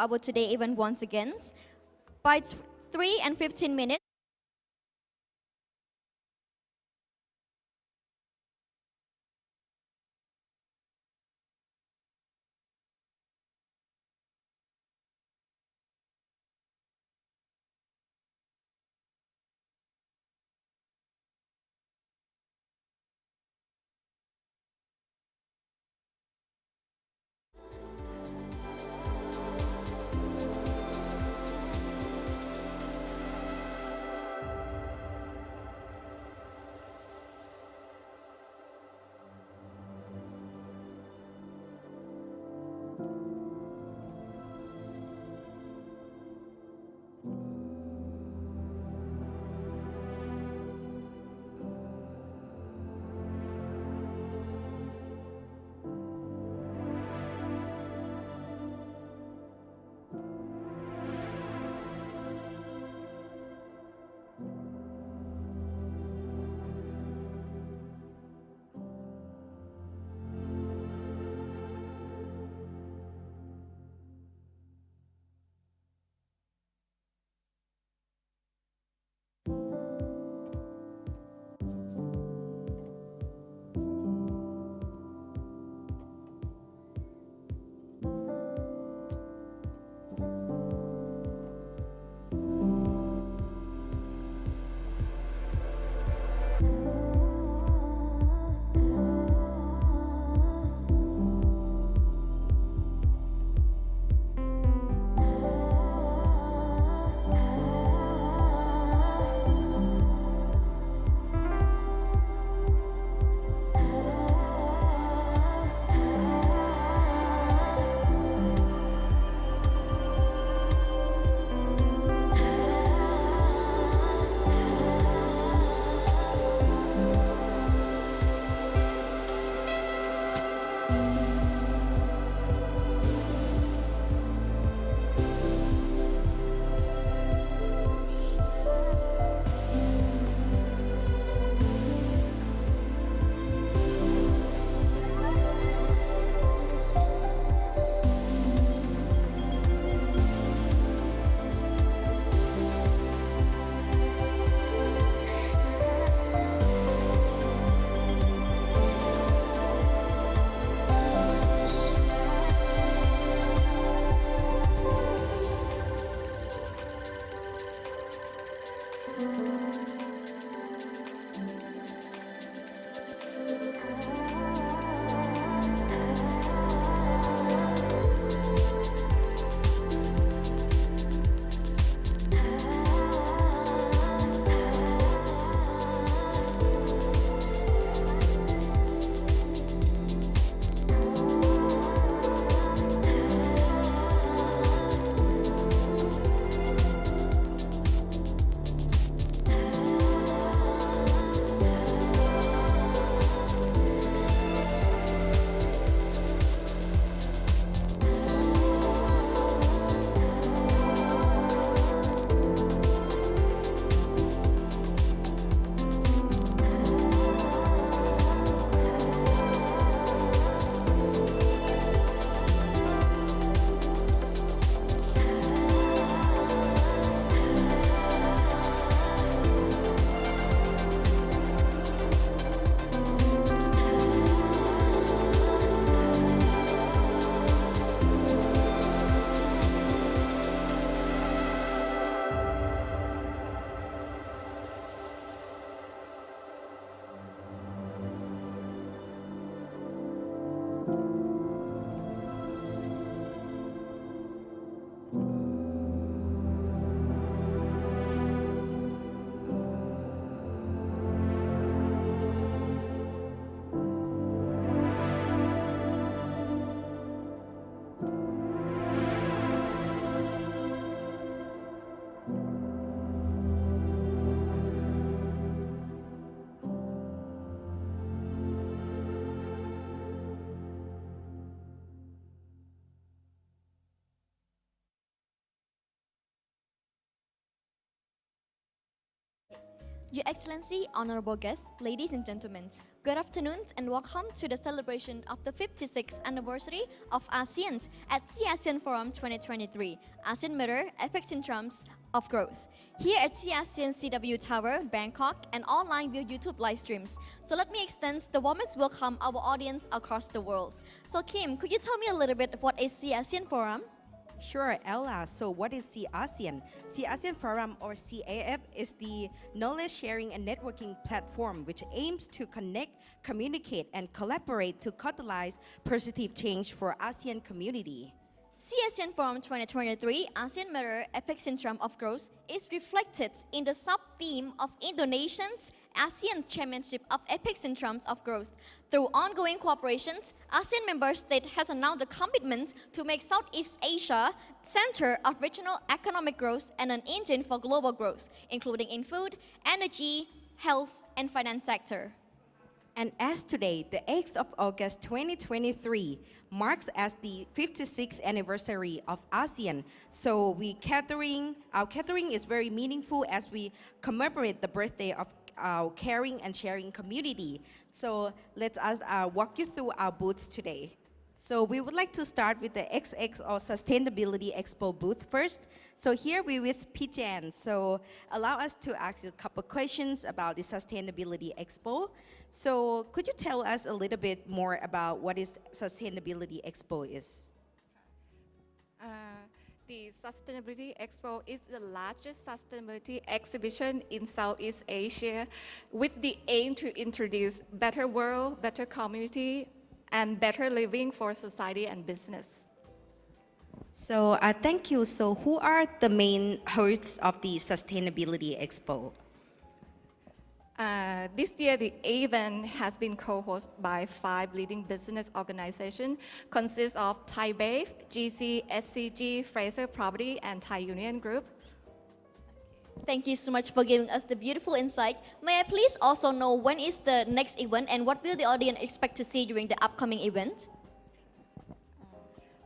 our today event once again. By 3 and 15 minutes, Your Excellency, honorable guests, ladies and gentlemen, good afternoon and welcome to the celebration of the 56th anniversary of ASEAN at the ASEAN Forum 2023, ASEAN Mirror, Epicentrum of Growth. Here at the ASEAN CW Tower, Bangkok, and online via YouTube live streams. So let me extend the warmest welcome our audience across the world. So Kim, could you tell me a little bit what is the ASEAN Forum? Sure, Ella. So what is ASEAN? ASEAN Forum, or CAF, is the knowledge sharing and networking platform which aims to connect, communicate, and collaborate to catalyze positive change for ASEAN community. ASEAN Forum 2023, ASEAN Mirror, Epicentrum of Growth is reflected in the sub-theme of Indonesia's ASEAN Championship of Epicentrums of Growth. Through ongoing cooperations, ASEAN member state has announced a commitment to make Southeast Asia center of regional economic growth and an engine for global growth, including in food, energy, health, and finance sector. And as today, the 8th of August 2023, marks as the 56th anniversary of ASEAN. So our gathering is very meaningful as we commemorate the birthday of our caring and sharing community. So let's walk you through our booths today. So we would like to start with the XX or Sustainability Expo booth first. So here we're with Pijan. So allow us to ask you a couple questions about the Sustainability Expo. So could you tell us a little bit more about what is Sustainability Expo is? The Sustainability Expo is the largest sustainability exhibition in Southeast Asia with the aim to introduce better world, better community, and better living for society and business. So thank you. So who are the main hosts of the Sustainability Expo? This year, the event has been co-hosted by 5 leading business organizations, consists of Thai BAVE, GC, SCG, Fraser Property, and Thai Union Group. Thank you so much for giving us the beautiful insight. May I please also know when is the next event and what will the audience expect to see during the upcoming event?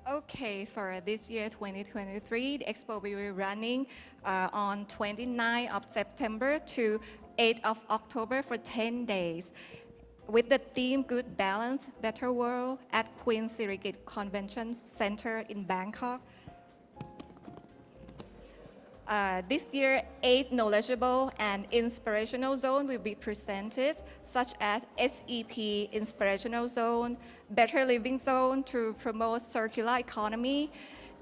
Okay, for this year, 2023, the expo will be running on 29th of September to 8th of October for 10 days with the theme Good Balance, Better World at Queen Sirikit Convention Center in Bangkok. This year, 8 knowledgeable and inspirational zones will be presented, such as SEP Inspirational Zone, Better Living Zone to promote circular economy,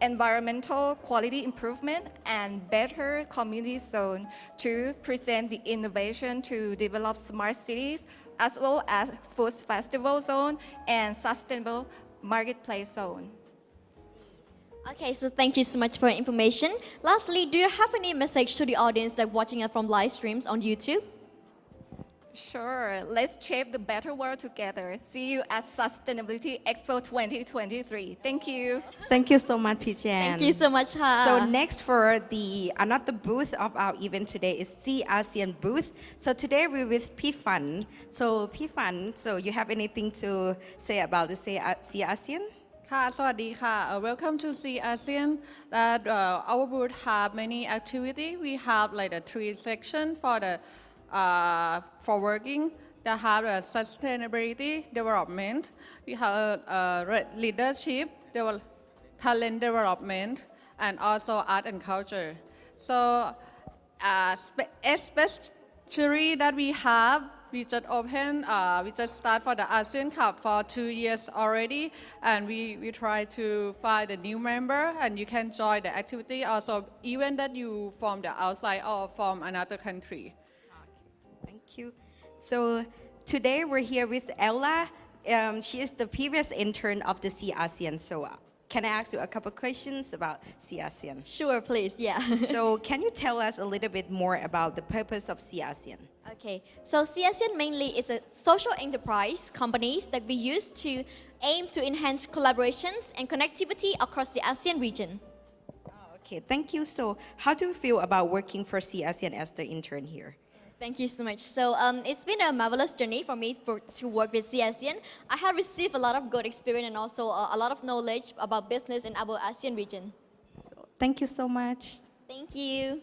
environmental quality improvement, and better community zone to present the innovation to develop smart cities, as well as food festival zone and sustainable marketplace zone. Okay, so thank you so much for your information. Lastly, do you have any message to the audience that watching us from live streams on YouTube? Sure, let's shape the better world together. See you at Sustainability Expo 2023. Thank you. Thank you so much, Pijan. Thank you so much, Ha. So next for another booth of our event today is ASEAN booth. So today we're with Pifan. So Pifan, so you have anything to say about the ASEAN? ค่ะสวัสดีค่ะ Welcome to ASEAN. That our booth have many activities. We have like the 3 sections for working. That have sustainability development. We have leadership, talent development, and also art and culture. So especially that we just start for the ASEAN Cup for 2 years already, and we try to find a new member, and you can join the activity also even that you from the outside or from another country. Thank you. So today we're here with Ella. She is the previous intern of the ASEAN. So can I ask you a couple questions about ASEAN? Sure, please, yeah. So can you tell us a little bit more about the purpose of ASEAN? Okay, so ASEAN mainly is a social enterprise companies that we use to aim to enhance collaborations and connectivity across the ASEAN region. Okay, thank you. So how do you feel about working for ASEAN as the intern here? Thank you so much. So it's been a marvelous journey for me to work with ASEAN. I have received a lot of good experience and also a lot of knowledge about business in our ASEAN region. So, thank you so much. Thank you.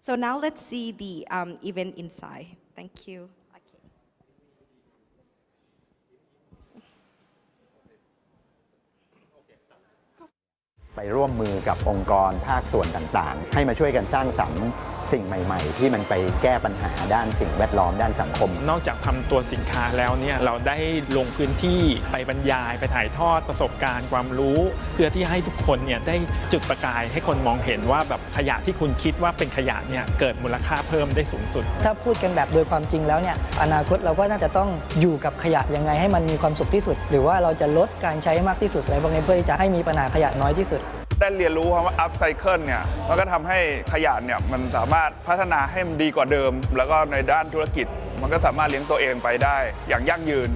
So now let's see the event inside. Thank you. ไปร่วมมือกับองค์กรภาคส่วนต่างๆให้มาช่วยกันสร้างสรรค์สิ่งใหม่ๆที่มันไปแก้ปัญหาด้านสิ่งแวดล้อมด้านสังคมนอกจากทำตัวสินค้าแล้วเนี่ยเราได้ลงพื้นที่ไปบรรยายไปถ่ายทอดประสบการณ์ความรู้เพื่อที่ให้ทุกคนเนี่ยได้จุดประกายให้คนมองเห็นว่าแบบขยะที่คุณคิดว่าเป็นขยะเนี่ยเกิดมูลค่าเพิ่มได้สูงสุดถ้าพูดกันแบบโดยความจริงแล้วเนี่ยอนาคตเราก็น่าจะต้องอยู่กับขยะยังไงให้มันมีความสุขที่สุดหรือว่าเราจะลดการใช้มากที่สุดอะไรพวกนี้เพื่อที่จะให้มีปัญหาขยะน้อยที่สุดได้เรียนรู้ว่าอัพไซเคิลเนี่ยมันก็ทำให้ขยะเนี่ยมันสามารถพัฒนาให้มันดีกว่าเดิมแล้วก็ในด้านธุรกิจมันก็สามารถเลี้ยงตัวเองไปได้อย่างยั่งยืน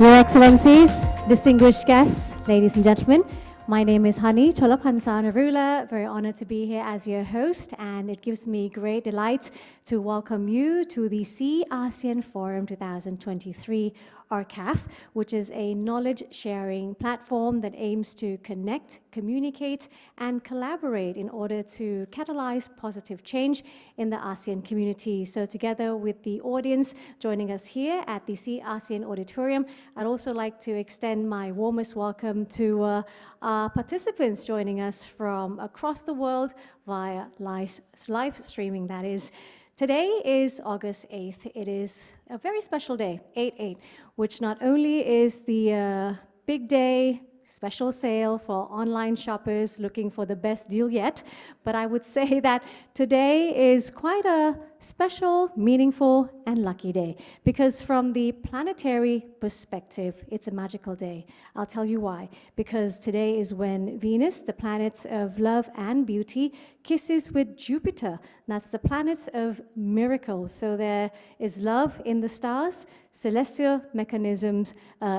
Your Excellencies, distinguished guests, ladies and gentlemen, my name is Hani Cholapansa Narula. Very honored to be here as your host, and it gives me great delight to welcome you to the ASEAN Forum 2023, or CAF, which is a knowledge-sharing platform that aims to connect, communicate, and collaborate in order to catalyze positive change in the ASEAN community. So together with the audience joining us here at the ASEAN Auditorium, I'd also like to extend my warmest welcome to our participants joining us from across the world via live streaming, that is. Today is August 8th. It is a very special day, 8/8, which not only is the big day, special sale for online shoppers looking for the best deal yet, but I would say that today is quite a special, meaningful, and lucky day, because from the planetary perspective, it's a magical day. I'll tell you why. Because today is when Venus, the planet of love and beauty, kisses with Jupiter. That's the planet of miracles. So there is love in the stars, celestial mechanisms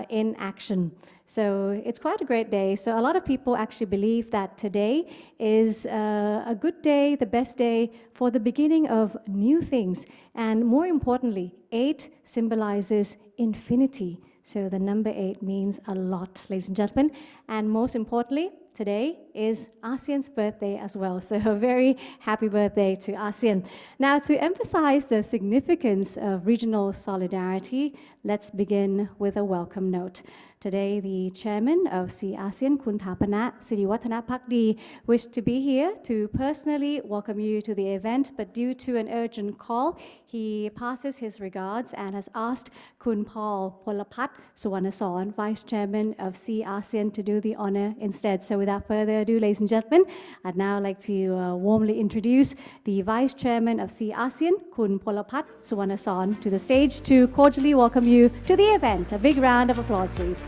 in action. So it's quite a great day. So a lot of people actually believe that today is a good day, the best day for the beginning of new things. And more importantly, 8 symbolizes infinity. So the number 8 means a lot, ladies and gentlemen. And most importantly, today is ASEAN's birthday as well. So a very happy birthday to ASEAN. Now, to emphasize the significance of regional solidarity, let's begin with a welcome note. Today, the chairman of ASEAN, Kun Thapana Siriwattana Phakdi, wished to be here to personally welcome you to the event, but due to an urgent call, he passes his regards and has asked Kun Paul Polapat Suwanasorn, Vice Chairman of ASEAN, to do the honor instead. So without further ado, ladies and gentlemen, I'd now like to warmly introduce the Vice Chairman of ASEAN, Kun Polapat Suwanasorn, to the stage to cordially welcome you to the event. A big round of applause, please.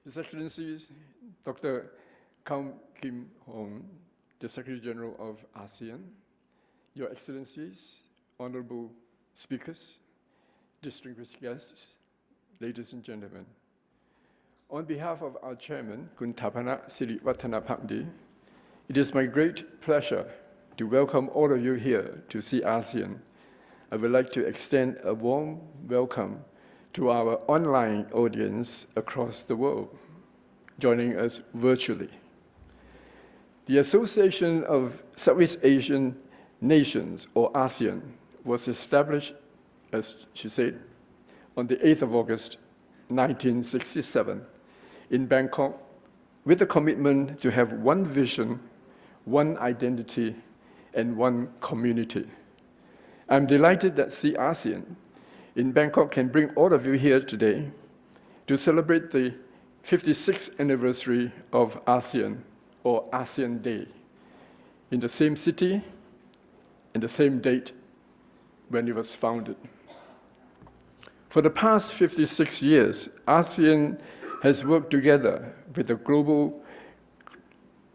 His Excellency Dr. Kam Kim Hong, the Secretary General of ASEAN, Your Excellencies, Honorable Speakers, distinguished guests, ladies and gentlemen. On behalf of our Chairman, Kun Thapana Siriwattana Phakdi, it is my great pleasure to welcome all of you here to ASEAN. I would like to extend a warm welcome to our online audience across the world, joining us virtually. The Association of Southeast Asian Nations, or ASEAN, was established, as she said, on the 8th of August, 1967, in Bangkok, with the commitment to have one vision, one identity, and one community. I'm delighted that ASEAN in Bangkok can bring all of you here today to celebrate the 56th anniversary of ASEAN, or ASEAN Day, in the same city, in the same date when it was founded. For the past 56 years, ASEAN has worked together with the global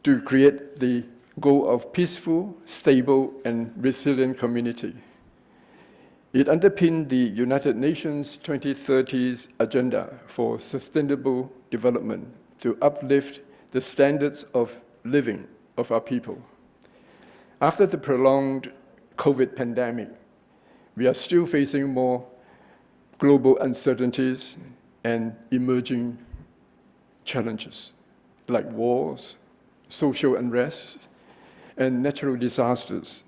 to create the goal of peaceful, stable, and resilient community. It underpinned the United Nations 2030's agenda for sustainable development to uplift the standards of living of our people. After the prolonged COVID pandemic, we are still facing more global uncertainties and emerging challenges like wars, social unrest, and natural disasters.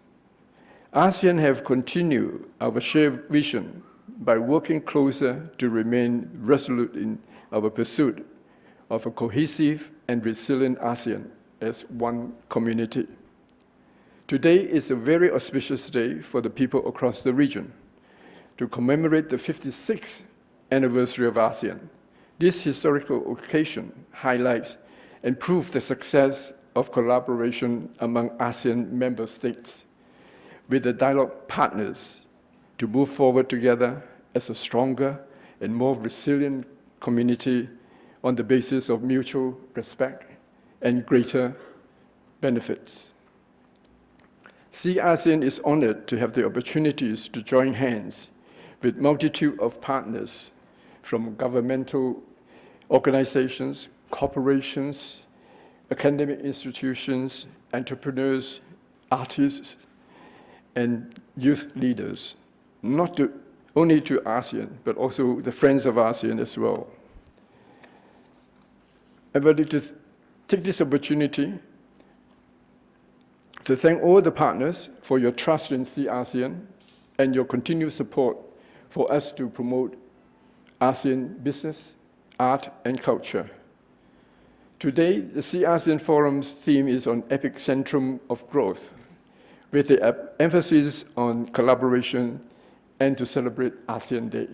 ASEAN have continued our shared vision by working closer to remain resolute in our pursuit of a cohesive and resilient ASEAN as one community. Today is a very auspicious day for the people across the region to commemorate the 56th anniversary of ASEAN. This historical occasion highlights and proves the success of collaboration among ASEAN member states with the dialogue partners to move forward together as a stronger and more resilient community on the basis of mutual respect and greater benefits. ASEAN is honored to have the opportunities to join hands with multitude of partners from governmental organizations, corporations, academic institutions, entrepreneurs, artists, and youth leaders, not only to ASEAN, but also the friends of ASEAN as well. I would like to take this opportunity to thank all the partners for your trust in ASEAN and your continued support for us to promote ASEAN business, art, and culture. Today, the ASEAN Forum's theme is on Epicentrum of Growth, with the emphasis on collaboration and to celebrate ASEAN Day.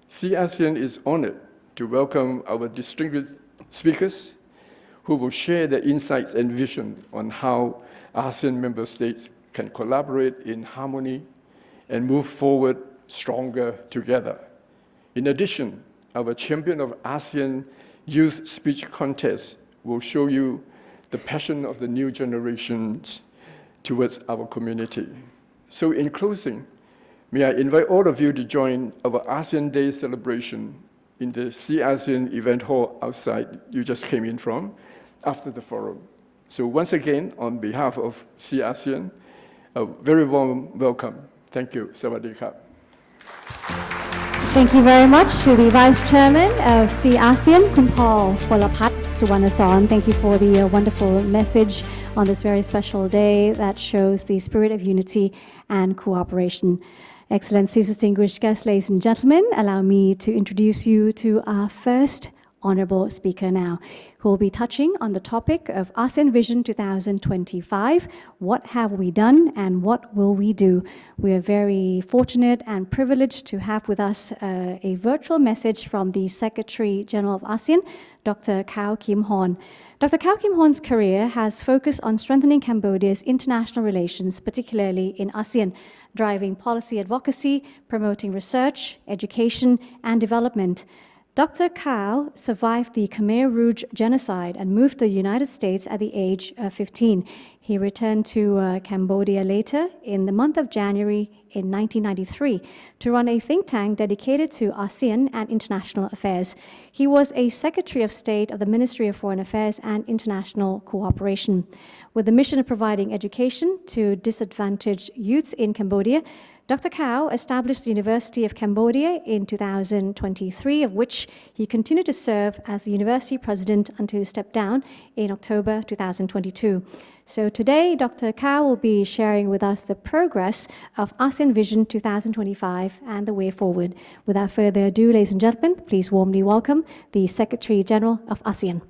ASEAN is honored to welcome our distinguished speakers who will share their insights and vision on how ASEAN member states can collaborate in harmony and move forward stronger together. In addition, our champion of ASEAN Youth Speech Contest will show you the passion of the new generations towards our community. So in closing, May I invite all of you to join our ASEAN Day celebration in the ASEAN event hall outside you just came in from after the forum. So once again, on behalf of ASEAN, a very warm welcome. Thank you. Sawadee krap. Thank you very much to the Vice Chairman of ASEAN, Kun Paul Polapat Suwanason. Thank you for the wonderful message on this very special day that shows the spirit of unity and cooperation. Excellencies, distinguished guests, ladies and gentlemen, allow me to introduce you to our first honorable speaker now, who will be touching on the topic of ASEAN Vision 2025. What have we done and what will we do? We are very fortunate and privileged to have with us a virtual message from the Secretary General of ASEAN, Dr. Kao Kim Horn. Dr. Kao Kim Horn's career has focused on strengthening Cambodia's international relations, particularly in ASEAN, driving policy advocacy, promoting research, education, and development. Dr. Kao survived the Khmer Rouge genocide and moved to the United States at the age of 15. He returned to Cambodia later in the month of January in 1993 to run a think tank dedicated to ASEAN and international affairs. He was a Secretary of State of the Ministry of Foreign Affairs and International Cooperation. With the mission of providing education to disadvantaged youths in Cambodia, Dr. Kao established the University of Cambodia in 2023, of which he continued to serve as the university president until he stepped down in October 2022. So today, Dr. Kao will be sharing with us the progress of ASEAN Vision 2025 and the way forward. Without further ado, ladies and gentlemen, please warmly welcome the Secretary General of ASEAN.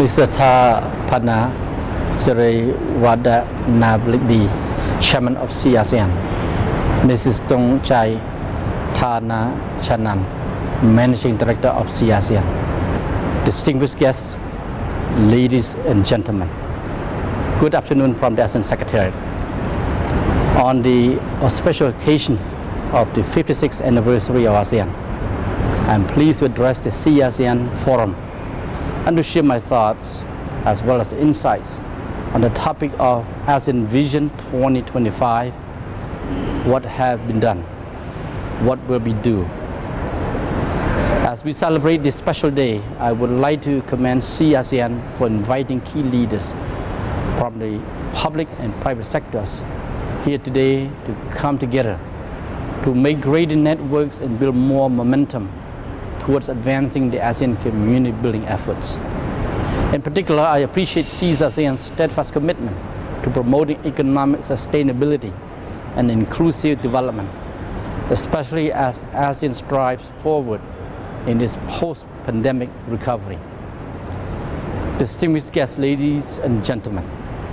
Mr. Pana Sri Wada Nablidi, Chairman of ASEAN, Mrs. Tong Chai Thana Chanan, Managing Director of ASEAN, distinguished guests, ladies and gentlemen, good afternoon from the ASEAN Secretariat. On the special occasion of the 56th anniversary of ASEAN, I'm pleased to address the ASEAN Forum and to share my thoughts as well as insights on the topic of ASEAN Vision 2025, what have been done, what will we do. As we celebrate this special day, I would like to commend ASEAN for inviting key leaders from the public and private sectors here today to come together to make greater networks and build more momentum towards advancing the ASEAN community building efforts. In particular, I appreciate ASEAN's steadfast commitment to promoting economic sustainability and inclusive development, especially as ASEAN strives forward in this post-pandemic recovery. Distinguished guests, ladies and gentlemen,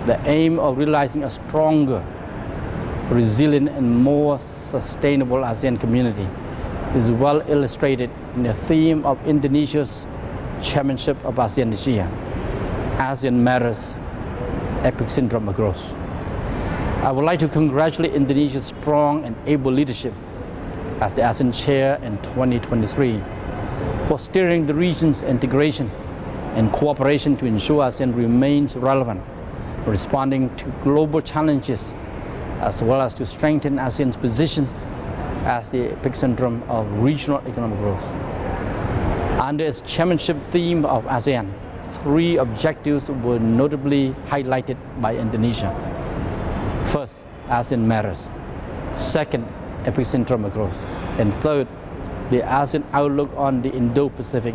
the aim of realizing a stronger, resilient, and more sustainable ASEAN community is well illustrated in the theme of Indonesia's chairmanship of ASEAN this year, ASEAN Matters, Epicentrum of Growth. I would like to congratulate Indonesia's strong and able leadership as the ASEAN chair in 2023 for steering the region's integration and cooperation to ensure ASEAN remains relevant, responding to global challenges, as well as to strengthen ASEAN's position as the epicentrum of regional economic growth. Under its chairmanship theme of ASEAN, 3 objectives were notably highlighted by Indonesia. First, ASEAN Matters. Second, Epicentrum of Growth. And third, the ASEAN Outlook on the Indo-Pacific,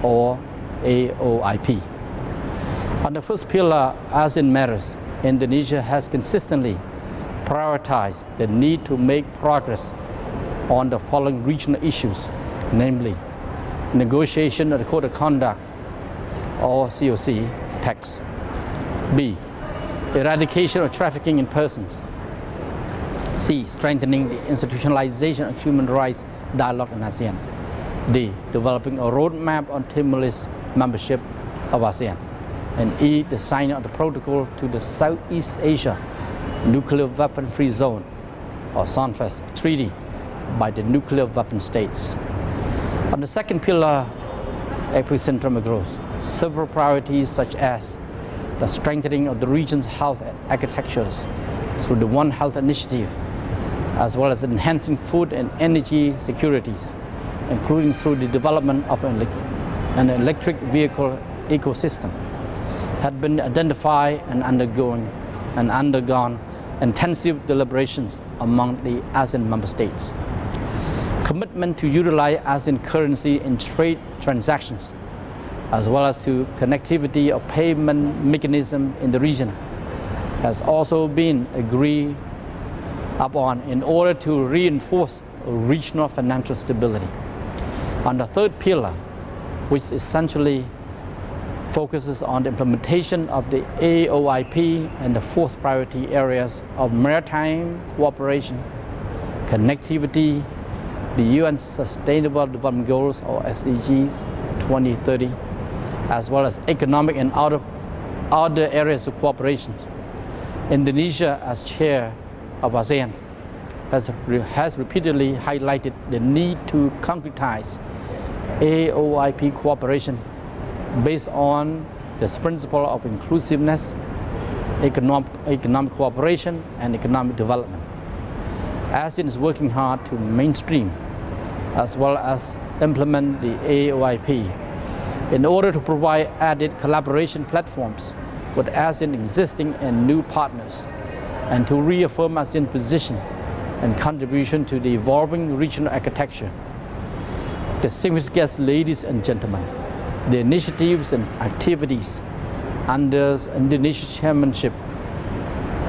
or AOIP. On the first pillar, ASEAN Matters, Indonesia has consistently prioritized the need to make progress on the following regional issues, namely negotiation of the Code of Conduct, or COC, text. B, eradication of trafficking in persons. C, strengthening the institutionalization of human rights dialogue in ASEAN. D, developing a roadmap on Timor-Leste membership of ASEAN. And E, the signing of the protocol to the Southeast Asia Nuclear Weapon Free Zone, or SONFES, treaty by the nuclear weapon states. On the second pillar, Epicentrum of growth, several priorities such as the strengthening of the region's health architectures through the One Health initiative, as well as enhancing food and energy security, including through the development of an electric vehicle ecosystem, had been identified and undergone intensive deliberations among the ASEAN member states. Commitment to utilize ASEAN currency in trade transactions, as well as to connectivity of payment mechanism in the region, has also been agreed upon in order to reinforce regional financial stability. On the third pillar, which essentially focuses on the implementation of the AOIP and the fourth priority areas of maritime cooperation, connectivity, the UN Sustainable Development Goals or SDGs 2030, as well as economic and other areas of cooperation. Indonesia, as chair of ASEAN, has repeatedly highlighted the need to concretize AOIP cooperation based on the principle of inclusiveness, economic cooperation, and economic development. ASEAN is working hard to mainstream as well as implement the AOIP in order to provide added collaboration platforms with ASEAN existing and new partners, and to reaffirm ASEAN's position and contribution to the evolving regional architecture. Distinguished guests, ladies and gentlemen, the initiatives and activities under Indonesia's chairmanship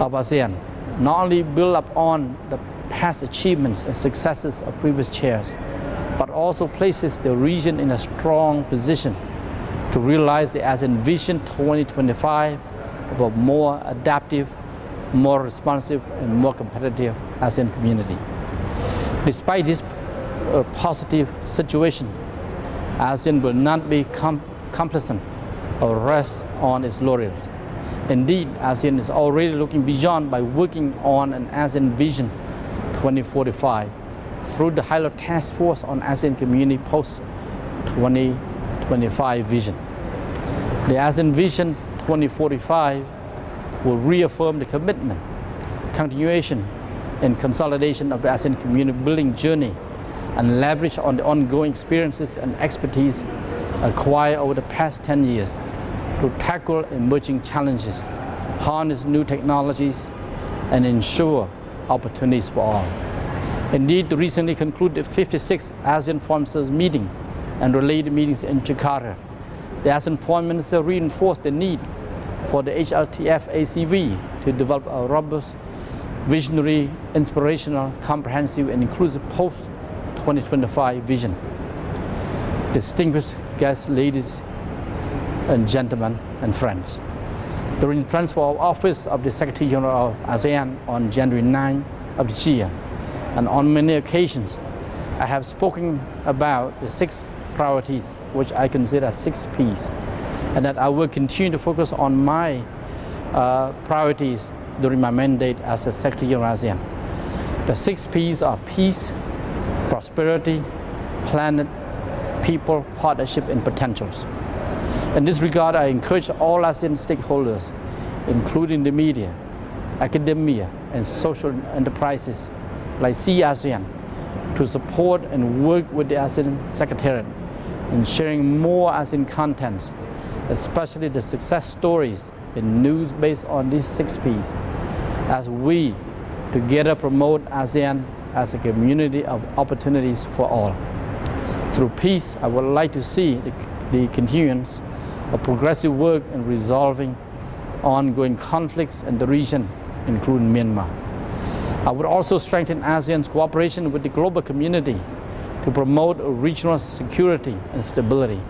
of ASEAN not only build upon the past achievements and successes of previous chairs, but also places the region in a strong position to realize the ASEAN Vision 2025 of a more adaptive, more responsive, and more competitive ASEAN community. Despite this positive situation, ASEAN will not be complacent or rest on its laurels. Indeed, ASEAN is already looking beyond by working on an ASEAN Vision 2045 through the High-Level Task Force on ASEAN Community Post-2025 Vision. The ASEAN Vision 2045 will reaffirm the commitment, continuation, and consolidation of the ASEAN community building journey, and leverage on the ongoing experiences and expertise acquired over the past 10 years to tackle emerging challenges, harness new technologies, and ensure opportunities for all. Indeed, the recently concluded 56th ASEAN Foreign Ministers meeting and related meetings in Jakarta, the ASEAN Foreign Minister reinforced the need for the HLTF ACV to develop a robust, visionary, inspirational, comprehensive, and inclusive post-2025 vision. Distinguished guests, ladies and gentlemen and friends, during the transfer of office of the Secretary General of ASEAN on January 9 of this year, and on many occasions, I have spoken about the 6 priorities, which I consider 6 Ps, and that I will continue to focus on my priorities during my mandate as the Secretary General of ASEAN. The 6 Ps are peace, prosperity, planet, people, partnership, and potentials. In this regard, I encourage all ASEAN stakeholders, including the media, academia, and social enterprises like ASEAN, to support and work with the ASEAN Secretariat in sharing more ASEAN contents, especially the success stories and news based on these 6 Ps, as we together promote ASEAN as a community of opportunities for all. Through peace, I would like to see the continuance of progressive work in resolving ongoing conflicts in the region, including Myanmar. I would also strengthen ASEAN's cooperation with the global community to promote regional security and stability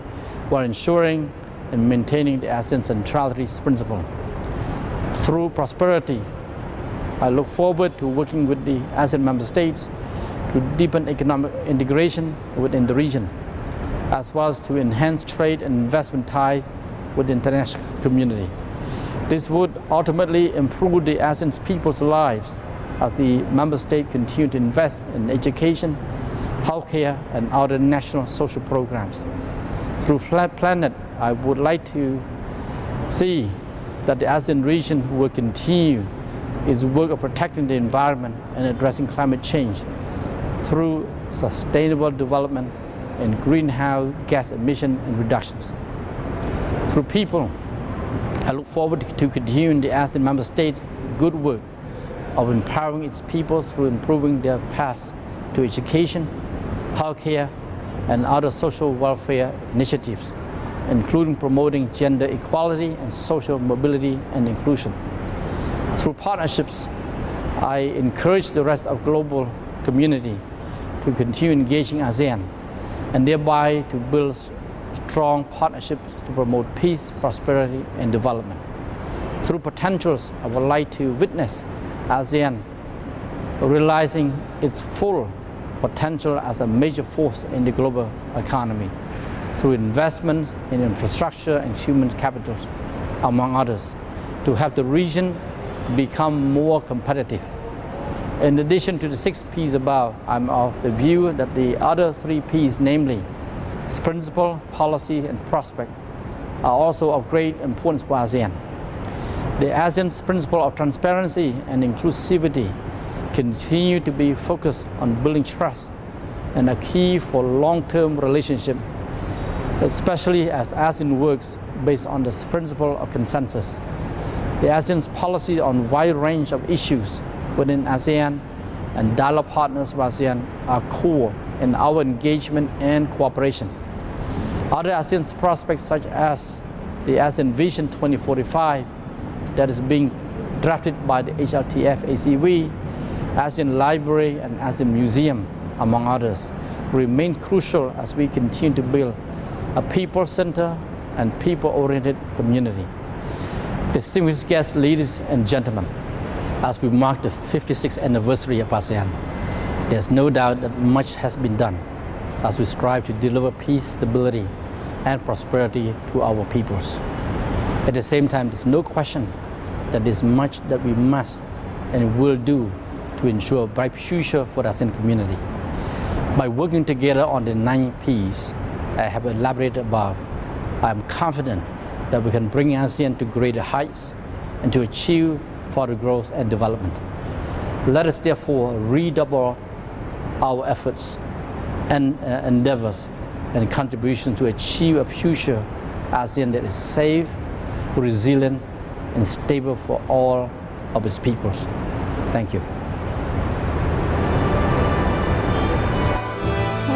while ensuring and maintaining the ASEAN centrality principle. Through prosperity, I look forward to working with the ASEAN member states to deepen economic integration within the region, as well as to enhance trade and investment ties with the international community. This would ultimately improve the ASEAN's people's lives as the member state continue to invest in education, healthcare, and other national social programs. Through Flat Planet, I would like to see that the ASEAN region will continue its work of protecting the environment and addressing climate change through sustainable development and greenhouse gas emission and reductions. Through people, I look forward to continuing the ASEAN member state good work of empowering its people through improving their paths to education, healthcare, and other social welfare initiatives, including promoting gender equality and social mobility and inclusion. Through partnerships, I encourage the rest of the global community to continue engaging ASEAN and thereby to build strong partnerships to promote peace, prosperity, and development. Through potentials, I would like to witness ASEAN realizing its full potential as a major force in the global economy through investments in infrastructure and human capital, among others, to help the region become more competitive. In addition to the 6 P's above, I'm of the view that the other 3 P's, namely principle, policy, and prospect, are also of great importance for ASEAN. The ASEAN's principle of transparency and inclusivity continue to be focused on building trust and a key for long-term relationship, especially as ASEAN works based on this principle of consensus. The ASEAN's policy on wide range of issues within ASEAN and dialogue partners with ASEAN are core in our engagement and cooperation. Other ASEAN prospects such as the ASEAN Vision 2045 that is being drafted by the HLTF ACV, ASEAN Library and ASEAN Museum, among others, remain crucial as we continue to build a people-centered and people-oriented community. Distinguished guests, ladies and gentlemen, as we mark the 56th anniversary of ASEAN, there's no doubt that much has been done as we strive to deliver peace, stability, and prosperity to our peoples. At the same time, there's no question that there's much that we must and will do to ensure a bright future for the ASEAN community. By working together on the 9 P's I have elaborated above, I am confident that we can bring ASEAN to greater heights and to achieve further growth and development. Let us therefore redouble our efforts and endeavors and contributions to achieve a future ASEAN that is safe, resilient, and stable for all of its peoples. Thank you.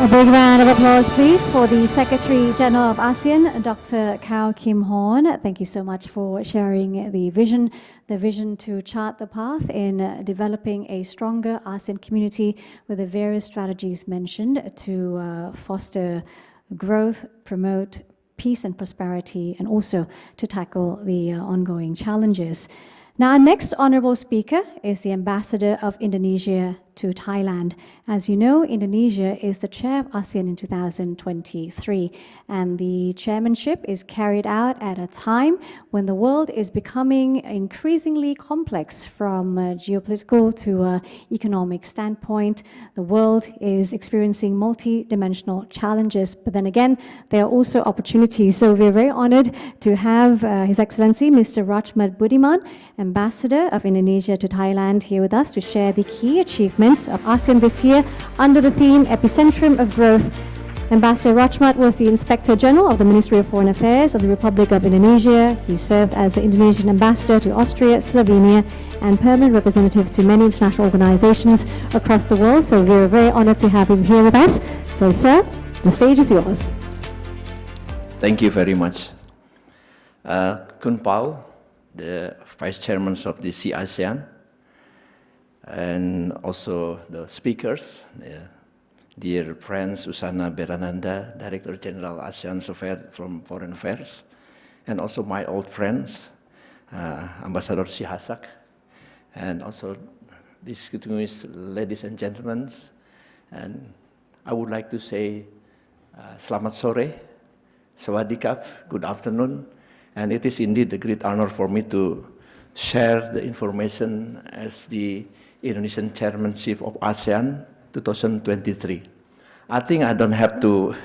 A big round of applause, please, for the Secretary General of ASEAN, Dr. Kao Kim Horn. Thank you so much for sharing the vision to chart the path in developing a stronger ASEAN community with the various strategies mentioned to foster growth, promote peace and prosperity, and also to tackle the ongoing challenges. Now, our next honorable speaker is the Ambassador of Indonesia to Thailand. As you know, Indonesia is the chair of ASEAN in 2023, and the chairmanship is carried out at a time when the world is becoming increasingly complex from a geopolitical to an economic standpoint. The world is experiencing multi-dimensional challenges, but then again, there are also opportunities. So we're very honored to have His Excellency Mr. Rachmat Budiman, Ambassador of Indonesia to Thailand, here with us to share the key achievements of ASEAN this year under the theme Epicentrum of Growth. Ambassador Rachmat was the Inspector General of the Ministry of Foreign Affairs of the Republic of Indonesia. He served as the Indonesian Ambassador to Austria, Slovenia, and permanent representative to many international organizations across the world. So we're very honored to have him here with us. So, sir, the stage is yours. Thank you very much. Kun Pao, the Vice Chairman of the ASEAN, and also the speakers, dear friends Susana Berananda, Director General ASEAN from Foreign Affairs, and also my old friends, Ambassador Sihasak, and also distinguished ladies and gentlemen. And I would like to say Selamat Sore, Sawadee-kap, good afternoon, and it is indeed a great honor for me to share the information as the Indonesian chairmanship of ASEAN 2023. I think I don't have to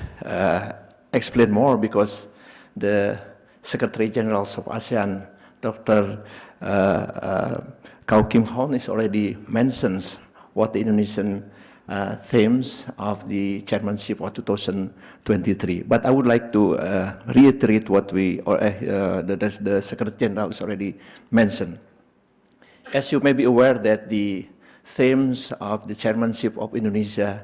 explain more because the Secretary Generals of ASEAN, Dr. Kau Kim Hon, is already mentioned what the Indonesian themes of the chairmanship of 2023. But I would like to reiterate what the Secretary General has already mentioned. As you may be aware that the themes of the chairmanship of Indonesia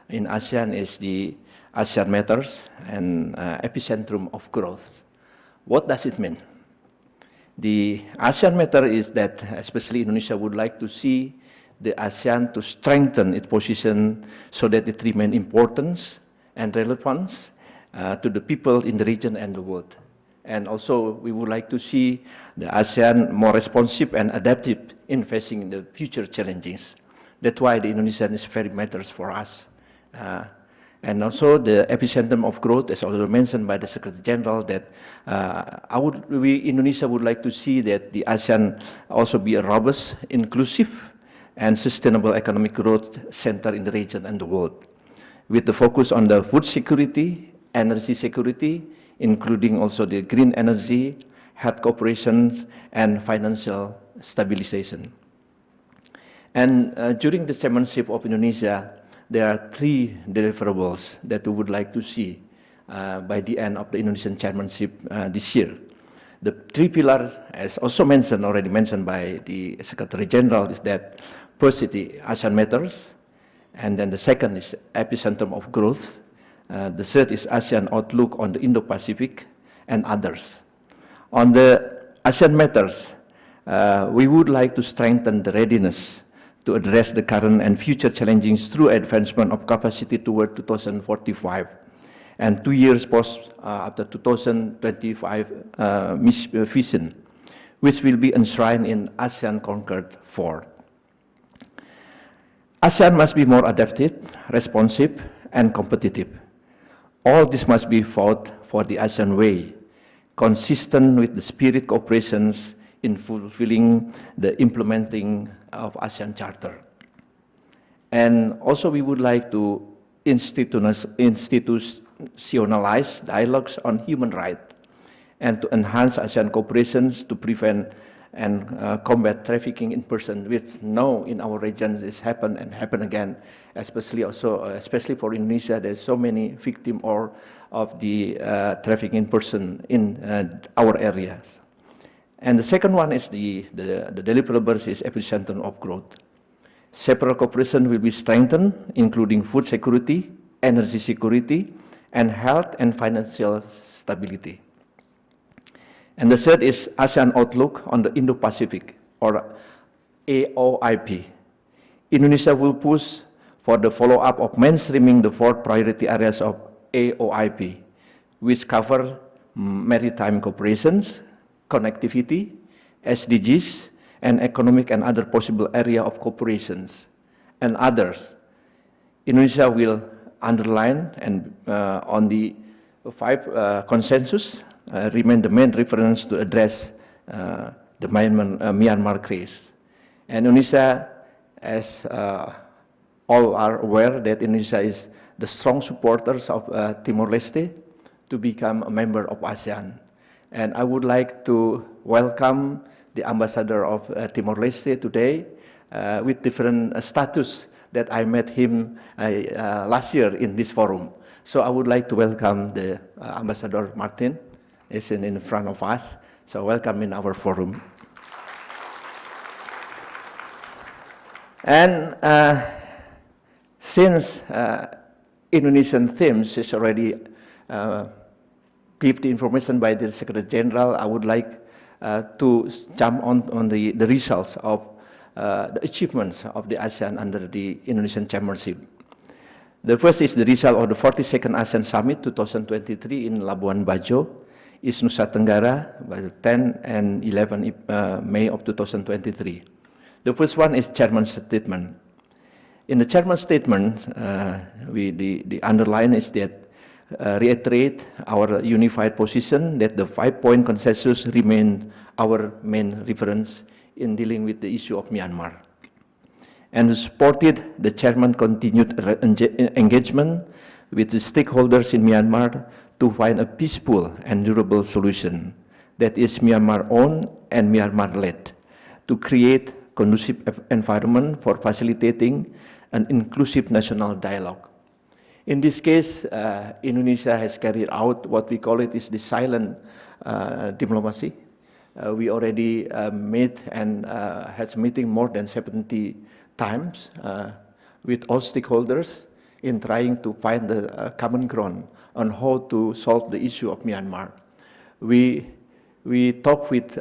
in ASEAN is the ASEAN Matters and Epicentrum of Growth. What does it mean? The ASEAN Matter is that especially Indonesia would like to see the ASEAN to strengthen its position so that it remains important and relevant to the people in the region and the world. And also, we would like to see the ASEAN more responsive and adaptive in facing the future challenges. That's why the Indonesian is very matters for us. And also, the epicentrum of growth, as already mentioned by the Secretary General, that Indonesia would like to see that the ASEAN also be a robust, inclusive, and sustainable economic growth center in the region and the world, with the focus on the food security, energy security, including also the green energy, health cooperation, and financial stabilization. And during the chairmanship of Indonesia, there are 3 deliverables that we would like to see by the end of the Indonesian chairmanship this year. The 3 pillars, as also already mentioned by the Secretary General, is that first is the ASEAN Matters, and then the second is Epicentrum of Growth. The third is ASEAN Outlook on the Indo-Pacific and others. On the ASEAN Matters, we would like to strengthen the readiness to address the current and future challenges through advancement of capacity toward 2045 and 2 years post after 2025 vision, which will be enshrined in ASEAN Concord 4. ASEAN must be more adaptive, responsive, and competitive. All this must be fought for the ASEAN way, consistent with the spirit cooperations in fulfilling the implementing of ASEAN Charter. And also we would like to institutionalize dialogues on human rights and to enhance ASEAN cooperations to prevent and combat trafficking in person, which now in our region is happen again, especially for Indonesia. There's so many victims of the trafficking in person in our areas. And the second one is the deliverables is epicentrum of growth. Several cooperation will be strengthened, including food security, energy security, and health and financial stability. And the third is ASEAN Outlook on the Indo-Pacific, or AOIP. Indonesia will push for the follow-up of mainstreaming the 4 priority areas of AOIP, which cover maritime cooperations, connectivity, SDGs, and economic and other possible area of cooperations, and others. Indonesia will underline and on the 5 consensus remain the main reference to address the Myanmar case. And Indonesia, as all are aware, that Indonesia is the strong supporters of Timor-Leste to become a member of ASEAN. And I would like to welcome the ambassador of Timor-Leste today with different status that I met him last year in this forum. So I would like to welcome the Ambassador Martin. Is in front of us, so welcome in our forum. And since Indonesian themes is already give the information by the Secretary General, I would like to jump on the results of the achievements of the ASEAN under the Indonesian chairmanship. The first is the result of the 42nd ASEAN Summit 2023 in Labuan Bajo, East Nusa Tenggara, by the 10 and 11 May of 2023. The first one is Chairman's statement. In the Chairman's statement, the underline is that reiterate our unified position that the 5-point consensus remain our main reference in dealing with the issue of Myanmar. and supported the chairman's continued engagement with the stakeholders in Myanmar to find a peaceful and durable solution that is Myanmar-owned and Myanmar-led to create conducive environment for facilitating an inclusive national dialogue. In this case, Indonesia has carried out what we call it is the silent diplomacy. We already met and had meeting more than 70 times with all stakeholders in trying to find the common ground on how to solve the issue of Myanmar. We talk with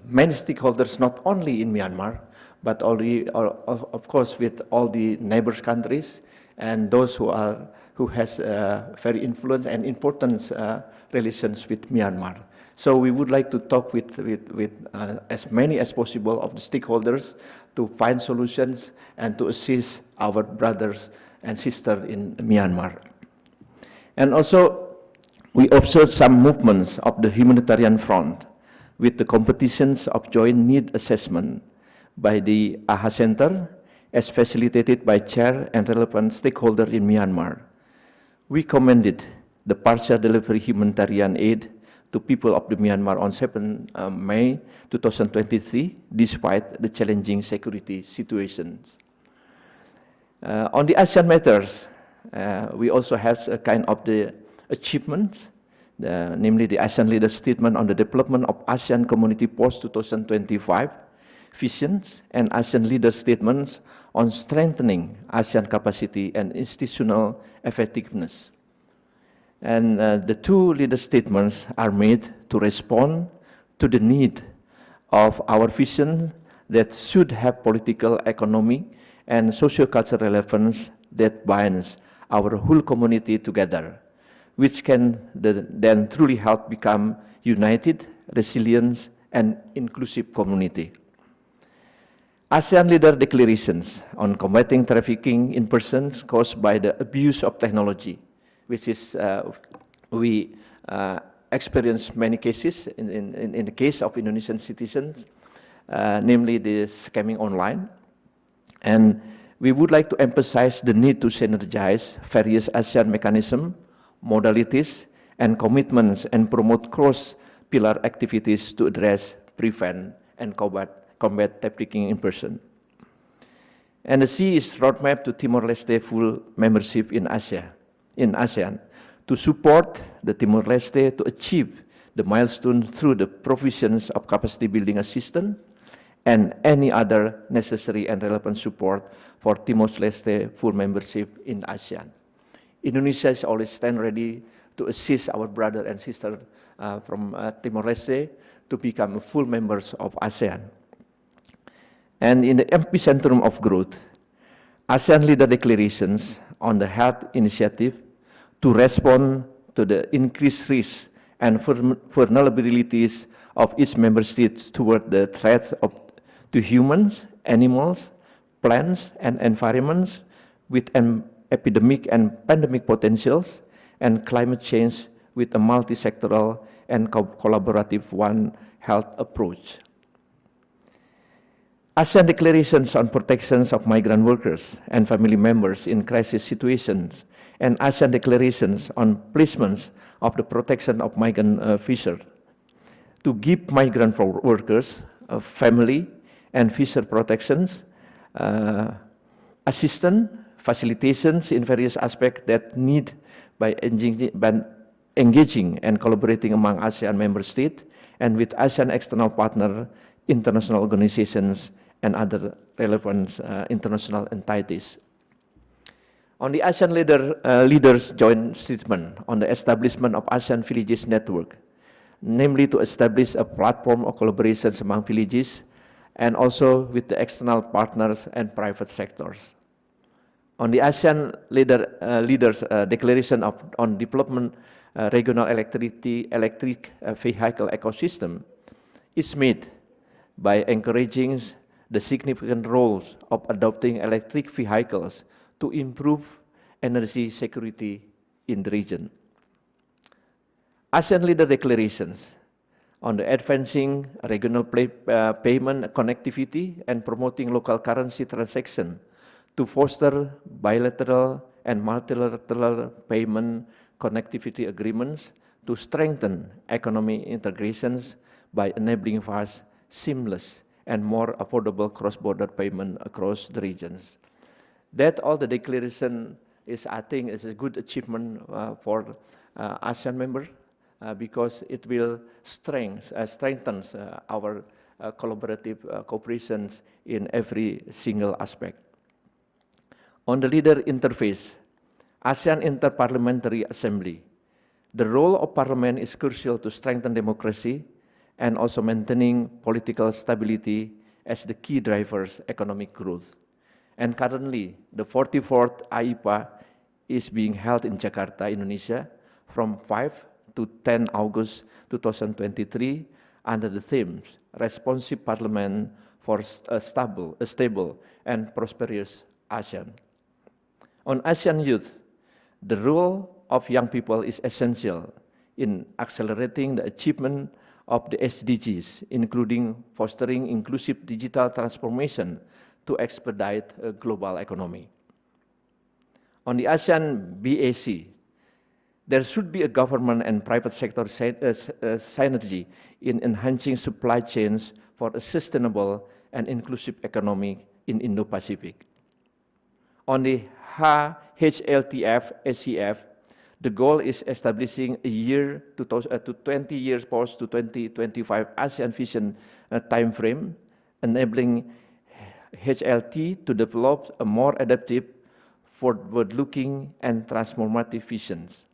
many stakeholders, not only in Myanmar, but of course with all the neighbors countries and those who has very influence and important relations with Myanmar. So we would like to talk with as many as possible of the stakeholders to find solutions and to assist our brothers and sisters in Myanmar. And also, we observed some movements of the humanitarian front with the competitions of joint need assessment by the AHA Center as facilitated by chair and relevant stakeholder in Myanmar. We commended the partial delivery humanitarian aid to people of the Myanmar on 7 May 2023, despite the challenging security situations. On the ASEAN matters, we also have a kind of the achievement, namely the ASEAN Leader Statement on the Development of ASEAN Community Post-2025 Visions and ASEAN Leader Statements on Strengthening ASEAN Capacity and Institutional Effectiveness. And the two leader statements are made to respond to the need of our vision that should have political, economic, and socio-cultural relevance that binds our whole community together, which can then truly help become united, resilient, and inclusive community. ASEAN leader declarations on combating trafficking in persons caused by the abuse of technology, which is, we experienced many cases in the case of Indonesian citizens, namely the scamming online. And we would like to emphasize the need to synergize various ASEAN mechanisms, modalities, and commitments and promote cross-pillar activities to address, prevent, and combat trafficking in person. And the C is roadmap to Timor-Leste full membership in ASEAN to support the Timor-Leste to achieve the milestone through the provisions of capacity building assistance and any other necessary and relevant support for Timor-Leste full membership in ASEAN. Indonesia is always stand ready to assist our brother and sister from Timor-Leste to become full members of ASEAN. And in the epicentrum of growth, ASEAN leader declarations on the health initiative to respond to the increased risks and vulnerabilities of each member state toward the threats to humans, animals, plants, and environments with an epidemic and pandemic potentials, and climate change with a multi-sectoral and collaborative One Health approach. ASEAN declarations on protections of migrant workers and family members in crisis situations, and ASEAN declarations on placements of the protection of migrant fishers to give migrant workers, family, and fisher protections, assistance, facilitations in various aspects that need by engaging and collaborating among ASEAN member states and with ASEAN external partner, international organizations, and other relevant international entities. On the ASEAN leaders' joint statement on the establishment of ASEAN Villages Network, namely to establish a platform of collaborations among villages and also with the external partners and private sectors. On the ASEAN leaders' declaration on development regional electric vehicle ecosystem is made by encouraging the significant roles of adopting electric vehicles to improve energy security in the region. ASEAN leader declarations on the advancing regional payment connectivity and promoting local currency transaction to foster bilateral and multilateral payment connectivity agreements to strengthen economic integrations by enabling fast, seamless, and more affordable cross-border payment across the regions. That all the declaration is, I think, is a good achievement for ASEAN member because it will strengthen our collaborative cooperations in every single aspect. On the leader interface, ASEAN Interparliamentary Assembly, the role of Parliament is crucial to strengthen democracy and also maintaining political stability as the key drivers economic growth. And currently, the 44th AIPA is being held in Jakarta, Indonesia, from 5 to 10 August 2023 under the theme Responsive Parliament for a stable and prosperous ASEAN. On ASEAN youth, the role of young people is essential in accelerating the achievement of the SDGs, including fostering inclusive digital transformation to expedite a global economy. On the ASEAN BAC, there should be a government and private sector synergy in enhancing supply chains for a sustainable and inclusive economy in Indo-Pacific. On the HLTF SCF, the goal is establishing a year to 20 years post to 2025 ASEAN vision timeframe, enabling HLT to develop a more adaptive, forward-looking, and transformative visions.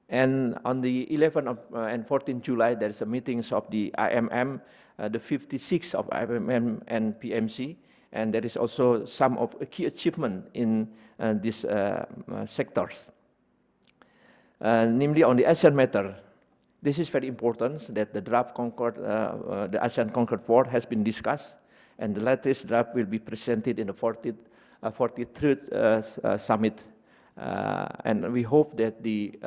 And on the 11th and 14th July, there is a meetings of the IMM, the 56th of IMM and PMC, and there is also some of a key achievement in these sectors. Namely on the ASEAN matter, this is very important that the draft Concord, the ASEAN Concord 4 has been discussed, and the latest draft will be presented in the 43rd summit. And we hope that the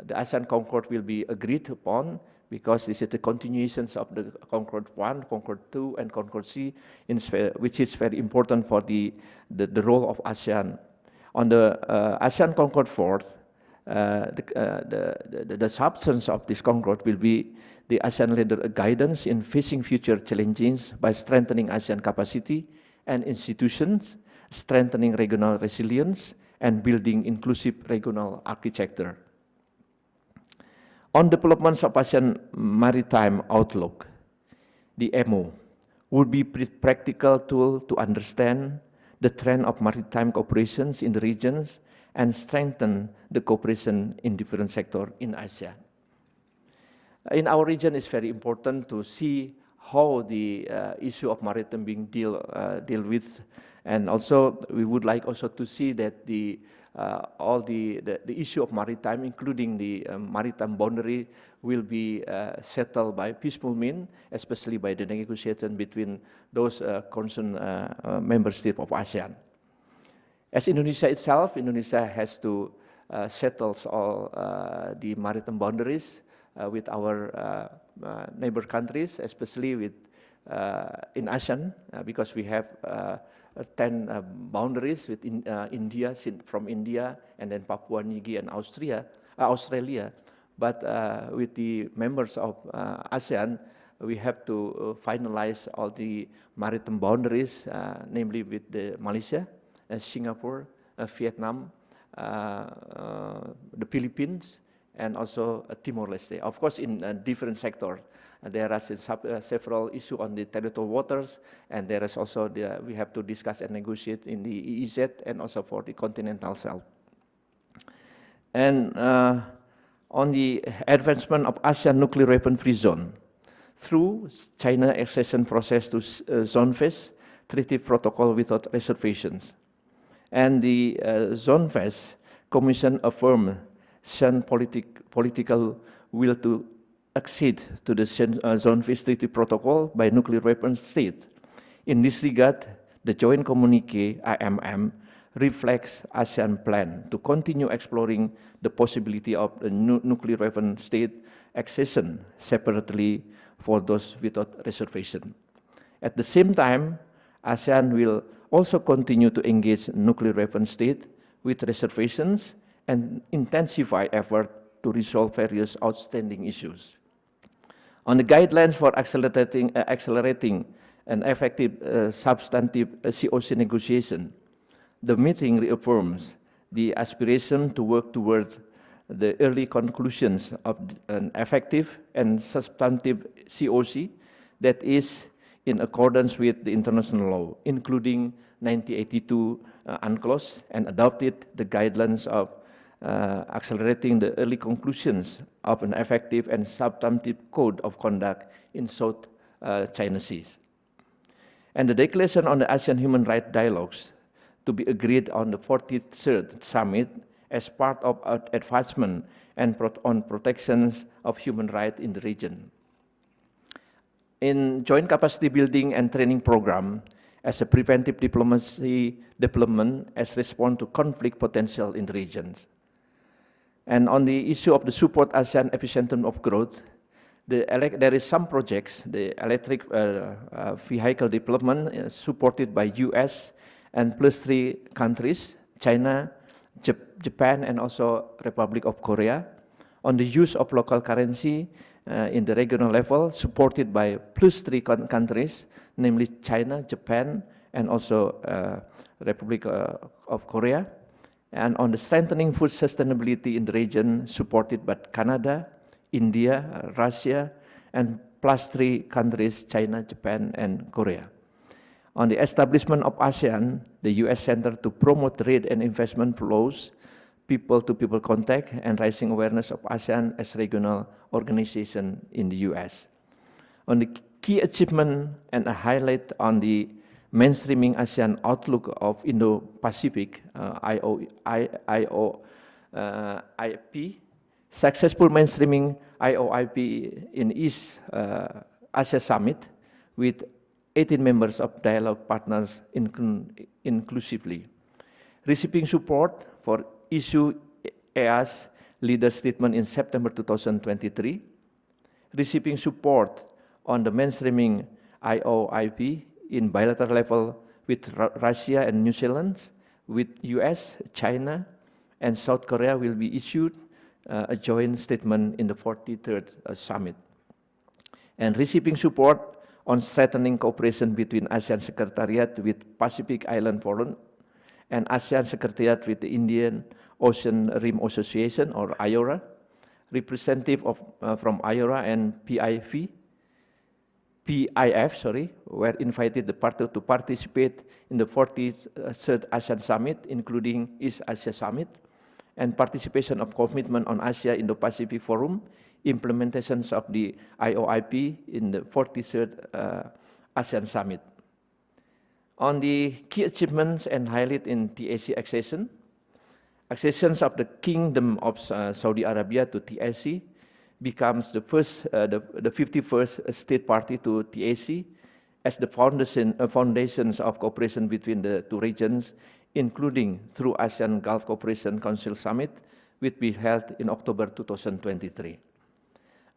ASEAN Concord will be agreed upon because this is the continuations of the Concord 1, Concord 2, and Concord C, which is very important for the role of ASEAN. On the ASEAN Concord 4, the substance of this Concord will be the ASEAN leader guidance in facing future challenges by strengthening ASEAN capacity and institutions, strengthening regional resilience, and building inclusive regional architecture. On developments of ASEAN maritime outlook, the MO would be a practical tool to understand the trend of maritime cooperations in the regions and strengthen the cooperation in different sectors in ASEAN. In our region, it's very important to see how the issue of maritime being deal with, and also we would like also to see that the all the issue of maritime, including the maritime boundary, will be settled by peaceful means, especially by the negotiation between those concerned member states of ASEAN. As Indonesia itself, Indonesia has to settle all the maritime boundaries with our neighbor countries, especially with in ASEAN, because we have 10 boundaries with India, from India, and then Papua New Guinea and Australia. But with the members of ASEAN, we have to finalize all the maritime boundaries, namely with the Malaysia, Singapore, Vietnam, the Philippines, and also Timor-Leste. Of course, in different sectors. There are several issues on the territorial waters, and there is also we have to discuss and negotiate in the EEZ and also for the continental shelf. And on the advancement of ASEAN nuclear weapon-free zone, through China accession process to Zone-Phase Treaty Protocol without reservations. And the Zone-Phase Commission affirmed some political will to accede to the Zone-Phase Treaty Protocol by nuclear weapons state. In this regard, the joint communique IMM reflects ASEAN plan to continue exploring the possibility of a nuclear weapon state accession separately for those without reservation. At the same time, ASEAN will also continue to engage nuclear weapon state with reservations and intensify effort to resolve various outstanding issues. On the guidelines for accelerating an effective substantive COC negotiation, the meeting reaffirms the aspiration to work towards the early conclusions of an effective and substantive COC that is in accordance with the international law, including 1982 UNCLOS, and adopted the guidelines of accelerating the early conclusions of an effective and substantive code of conduct in South China Seas. And the declaration on the ASEAN Human Rights Dialogues to be agreed on the 43rd Summit as part of advancement and on protections of human rights in the region. In joint capacity building and training program as a preventive diplomacy development as response to conflict potential in the regions. And on the issue of the support ASEAN epicentrum of growth, there is some projects, the electric vehicle development supported by US and plus 3 countries, China, Japan, and also Republic of Korea, on the use of local currency in the regional level, supported by plus 3 countries, namely China, Japan, and also Republic of Korea, and on the strengthening food sustainability in the region, supported by Canada, India, Russia, and plus 3 countries, China, Japan, and Korea. On the establishment of ASEAN, the US Center to promote trade and investment flows, people-to-people contact, and raising awareness of ASEAN as regional organization in the US. On the key achievement and a highlight on the mainstreaming ASEAN outlook of Indo-Pacific, IOIP, successful mainstreaming IOIP in East Asia Summit with 18 members of dialogue partners inclusively. Receiving support for issue EAS leader statement in September 2023. Receiving support on the mainstreaming IOIP in bilateral level with Russia and New Zealand, with US, China, and South Korea will be issued a joint statement in the 43rd Summit. And receiving support on strengthening cooperation between ASEAN Secretariat with Pacific Island Forum and ASEAN Secretariat with the Indian Ocean Rim Association, or IORA, representative from IORA and PIF, were invited to participate in the 43rd ASEAN Summit, including East Asia Summit, and participation of commitment on Asia Indo-Pacific Forum, implementations of the IOIP in the 43rd ASEAN Summit. On the key achievements and highlight in TAC accession, accessions of the Kingdom of Saudi Arabia to TAC becomes the 51st state party to TAC as the foundations of cooperation between the two regions, including through ASEAN Gulf Cooperation Council Summit, which will be held in October 2023.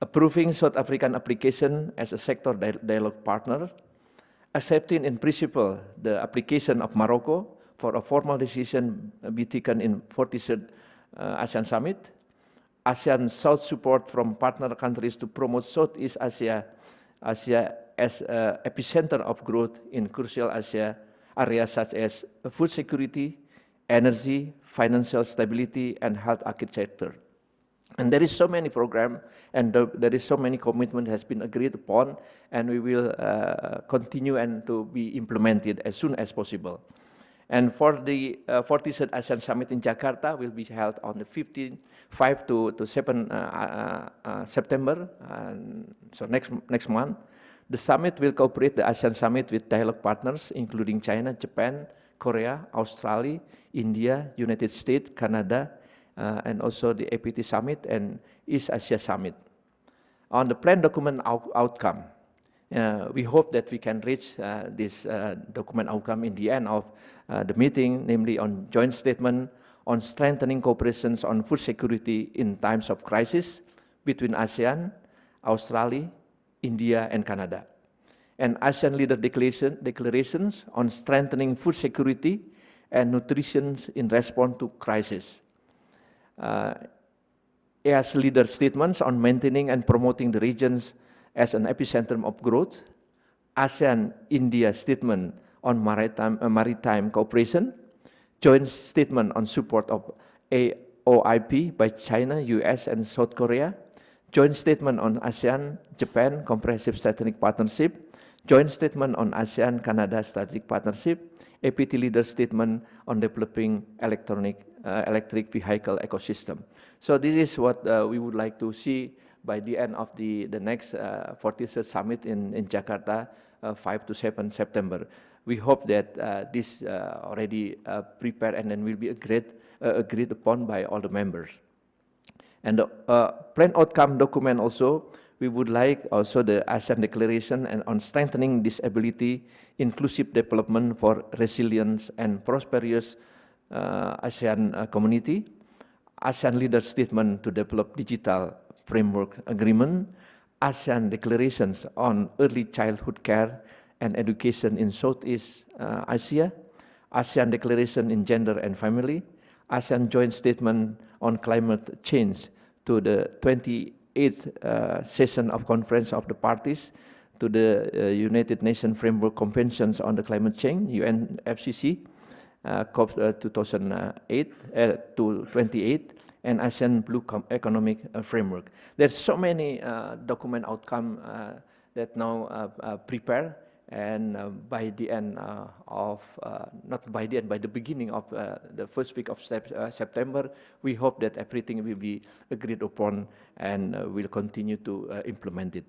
Approving South African application as a sector dialogue partner, accepting in principle the application of Morocco for a formal decision be taken in 43rd ASEAN Summit, ASEAN South support from partner countries to promote Southeast Asia as an epicenter of growth in crucial Asia areas such as food security, energy, financial stability, and health architecture. And there is so many program, and there is so many commitment has been agreed upon, and we will continue and to be implemented as soon as possible. And for the 43rd ASEAN Summit in Jakarta will be held on the 5 to 7 September, so next month. The summit will cooperate the ASEAN Summit with dialogue partners, including China, Japan, Korea, Australia, India, United States, Canada, and also the APT Summit and East Asia Summit. On the planned document outcome, We hope that we can reach this document outcome in the end of the meeting, namely on joint statement on strengthening cooperation on food security in times of crisis between ASEAN, Australia, India, and Canada. And ASEAN leader declarations on strengthening food security and nutrition in response to crisis. AS leader statements on maintaining and promoting the regions as an epicentrum of growth. ASEAN-India statement on maritime cooperation. Joint statement on support of AOIP by China, US, and South Korea. Joint statement on ASEAN-Japan Comprehensive Strategic Partnership. Joint statement on ASEAN-Canada Strategic Partnership. APT leader statement on developing electric vehicle ecosystem. So this is what we would like to see by the end of the next 43rd summit in Jakarta, 5 to 7 September. We hope that this already prepared and then will be agreed upon by all the members. And the planned outcome document also, we would like also the ASEAN Declaration and on strengthening disability, inclusive development for resilience and prosperous ASEAN community. ASEAN leader statement to develop digital framework agreement. ASEAN declarations on early childhood care and education in Southeast Asia. ASEAN declaration in gender and family. ASEAN joint statement on climate change to the 28th session of Conference of the Parties to the United Nations Framework Conventions on the Climate Change, UNFCCC, COP 2008 to 28, and ASEAN Blue Economic Framework. There's so many document outcome that now prepare, and by the end of, not by the end, by the beginning of the first week of September, we hope that everything will be agreed upon and will continue to implement it.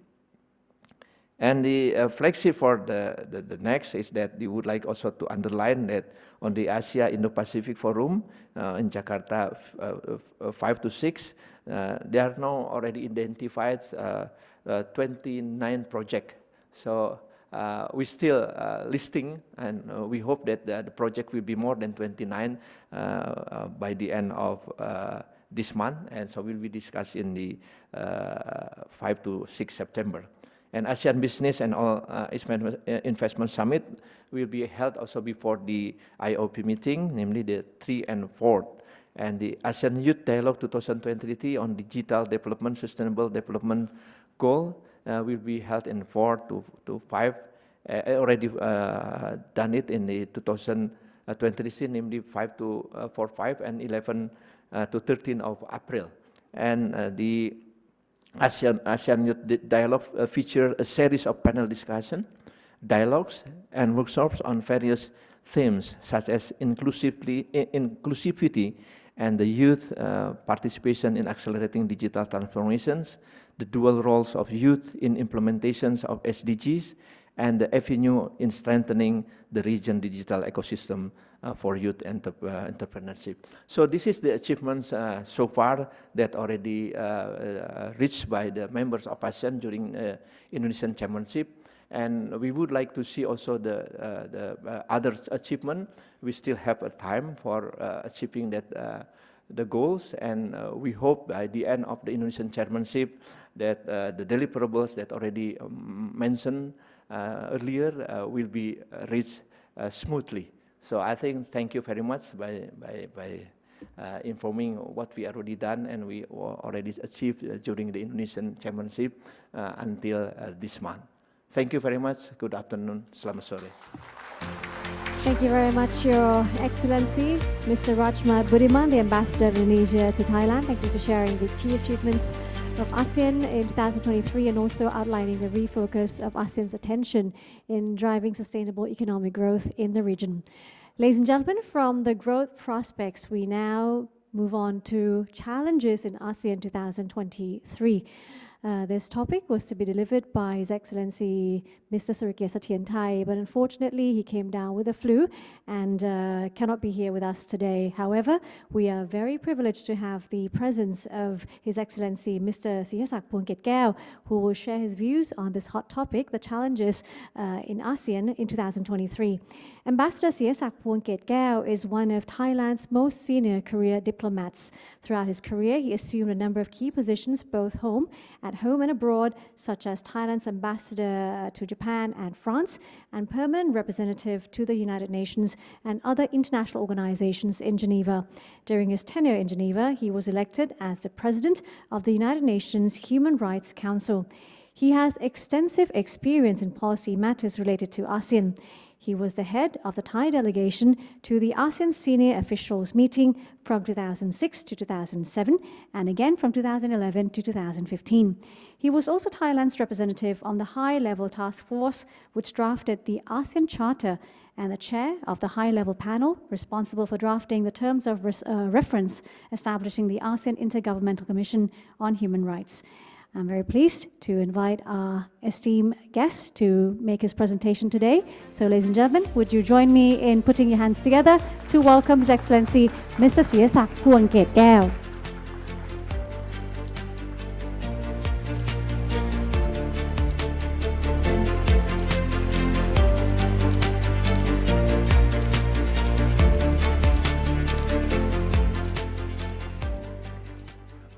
And the flagship for the next is that we would like also to underline that on the Asia Indo-Pacific Forum in Jakarta 5 to 6, there are now already identified 29 projects. So we still listing, and we hope that the project will be more than 29 by the end of this month, and so will be discussed in the 5 to 6 September. And ASEAN Business and Investment Summit will be held also before the IOP meeting, namely the 3 and 4th. And the ASEAN Youth Dialogue 2023 on Digital Development, Sustainable Development Goal will be held in 4 to 5. Already done it in the 2023, namely 5 to 5 and 11 to 13 of April. And the ASEAN Youth Dialogue feature a series of panel discussion, dialogues, and workshops on various themes such as inclusivity and the youth participation in accelerating digital transformations, the dual roles of youth in implementations of SDGs, and the avenue in strengthening the region digital ecosystem for youth entrepreneurship. So this is the achievements so far that already reached by the members of ASEAN during Indonesian chairmanship. And we would like to see also the other achievement. We still have a time for achieving that the goals, and we hope by the end of the Indonesian chairmanship that the deliverables that already mentioned earlier will be reached smoothly. So I think thank you very much by informing what we already done and we already achieved during the Indonesian chairmanship until this month. Thank you very much. Good afternoon. Selamat sore. Thank you very much, Your Excellency, Mr. Rachmat Budiman, the Ambassador of Indonesia to Thailand. Thank you for sharing the key achievements of ASEAN in 2023 and also outlining the refocus of ASEAN's attention in driving sustainable economic growth in the region. Ladies and gentlemen, from the growth prospects, we now move on to challenges in ASEAN 2023. This topic was to be delivered by His Excellency Mr. Surikia Sathyanthai, but unfortunately he came down with a flu and cannot be here with us today. However, we are very privileged to have the presence of His Excellency Mr. Sihasak Phuongketkaew, who will share his views on this hot topic, the challenges in ASEAN in 2023. Ambassador Sihasak Phuongketkaew is one of Thailand's most senior career diplomats. Throughout his career, he assumed a number of key positions both at home and abroad, such as Thailand's ambassador to Japan and France, and permanent representative to the United Nations and other international organizations in Geneva. During his tenure in Geneva, he was elected as the president of the United Nations Human Rights Council. He has extensive experience in policy matters related to ASEAN. He was the head of the Thai delegation to the ASEAN Senior Officials Meeting from 2006 to 2007, and again from 2011 to 2015. He was also Thailand's representative on the high-level task force which drafted the ASEAN Charter and the chair of the high-level panel responsible for drafting the terms of reference establishing the ASEAN Intergovernmental Commission on Human Rights. I'm very pleased to invite our esteemed guest to make his presentation today. So, ladies and gentlemen, would you join me in putting your hands together to welcome His Excellency Mr. Sihasak Phuongketkaew.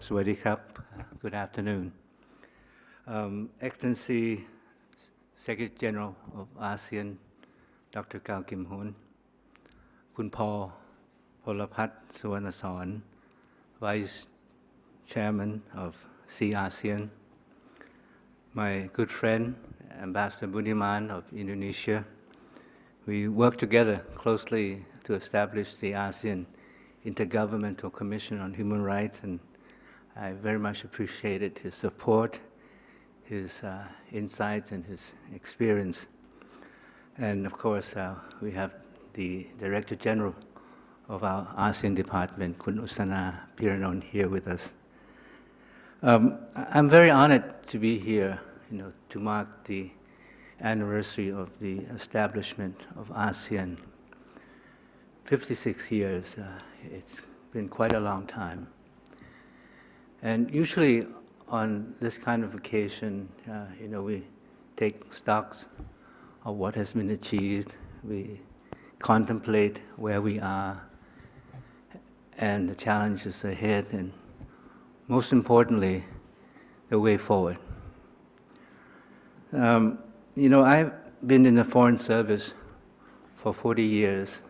Sawasdee krap. Good afternoon. Excellency Secretary General of ASEAN, Dr. Kao Kim Hoon, Kun Paul Polapat Suwanasorn, Vice Chairman of ASEAN, my good friend, Ambassador Budiman of Indonesia. We work together closely to establish the ASEAN Intergovernmental Commission on Human Rights, and I very much appreciated his support, his insights, and his experience. And of course, we have the Director General of our ASEAN Department, Kun Usana Piranon, here with us. I'm very honored to be here, to mark the anniversary of the establishment of ASEAN. 56 years, it's been quite a long time. And usually on this kind of occasion, we take stocks of what has been achieved. We contemplate where we are and the challenges ahead, and most importantly, the way forward. I've been in the Foreign Service for 40 years,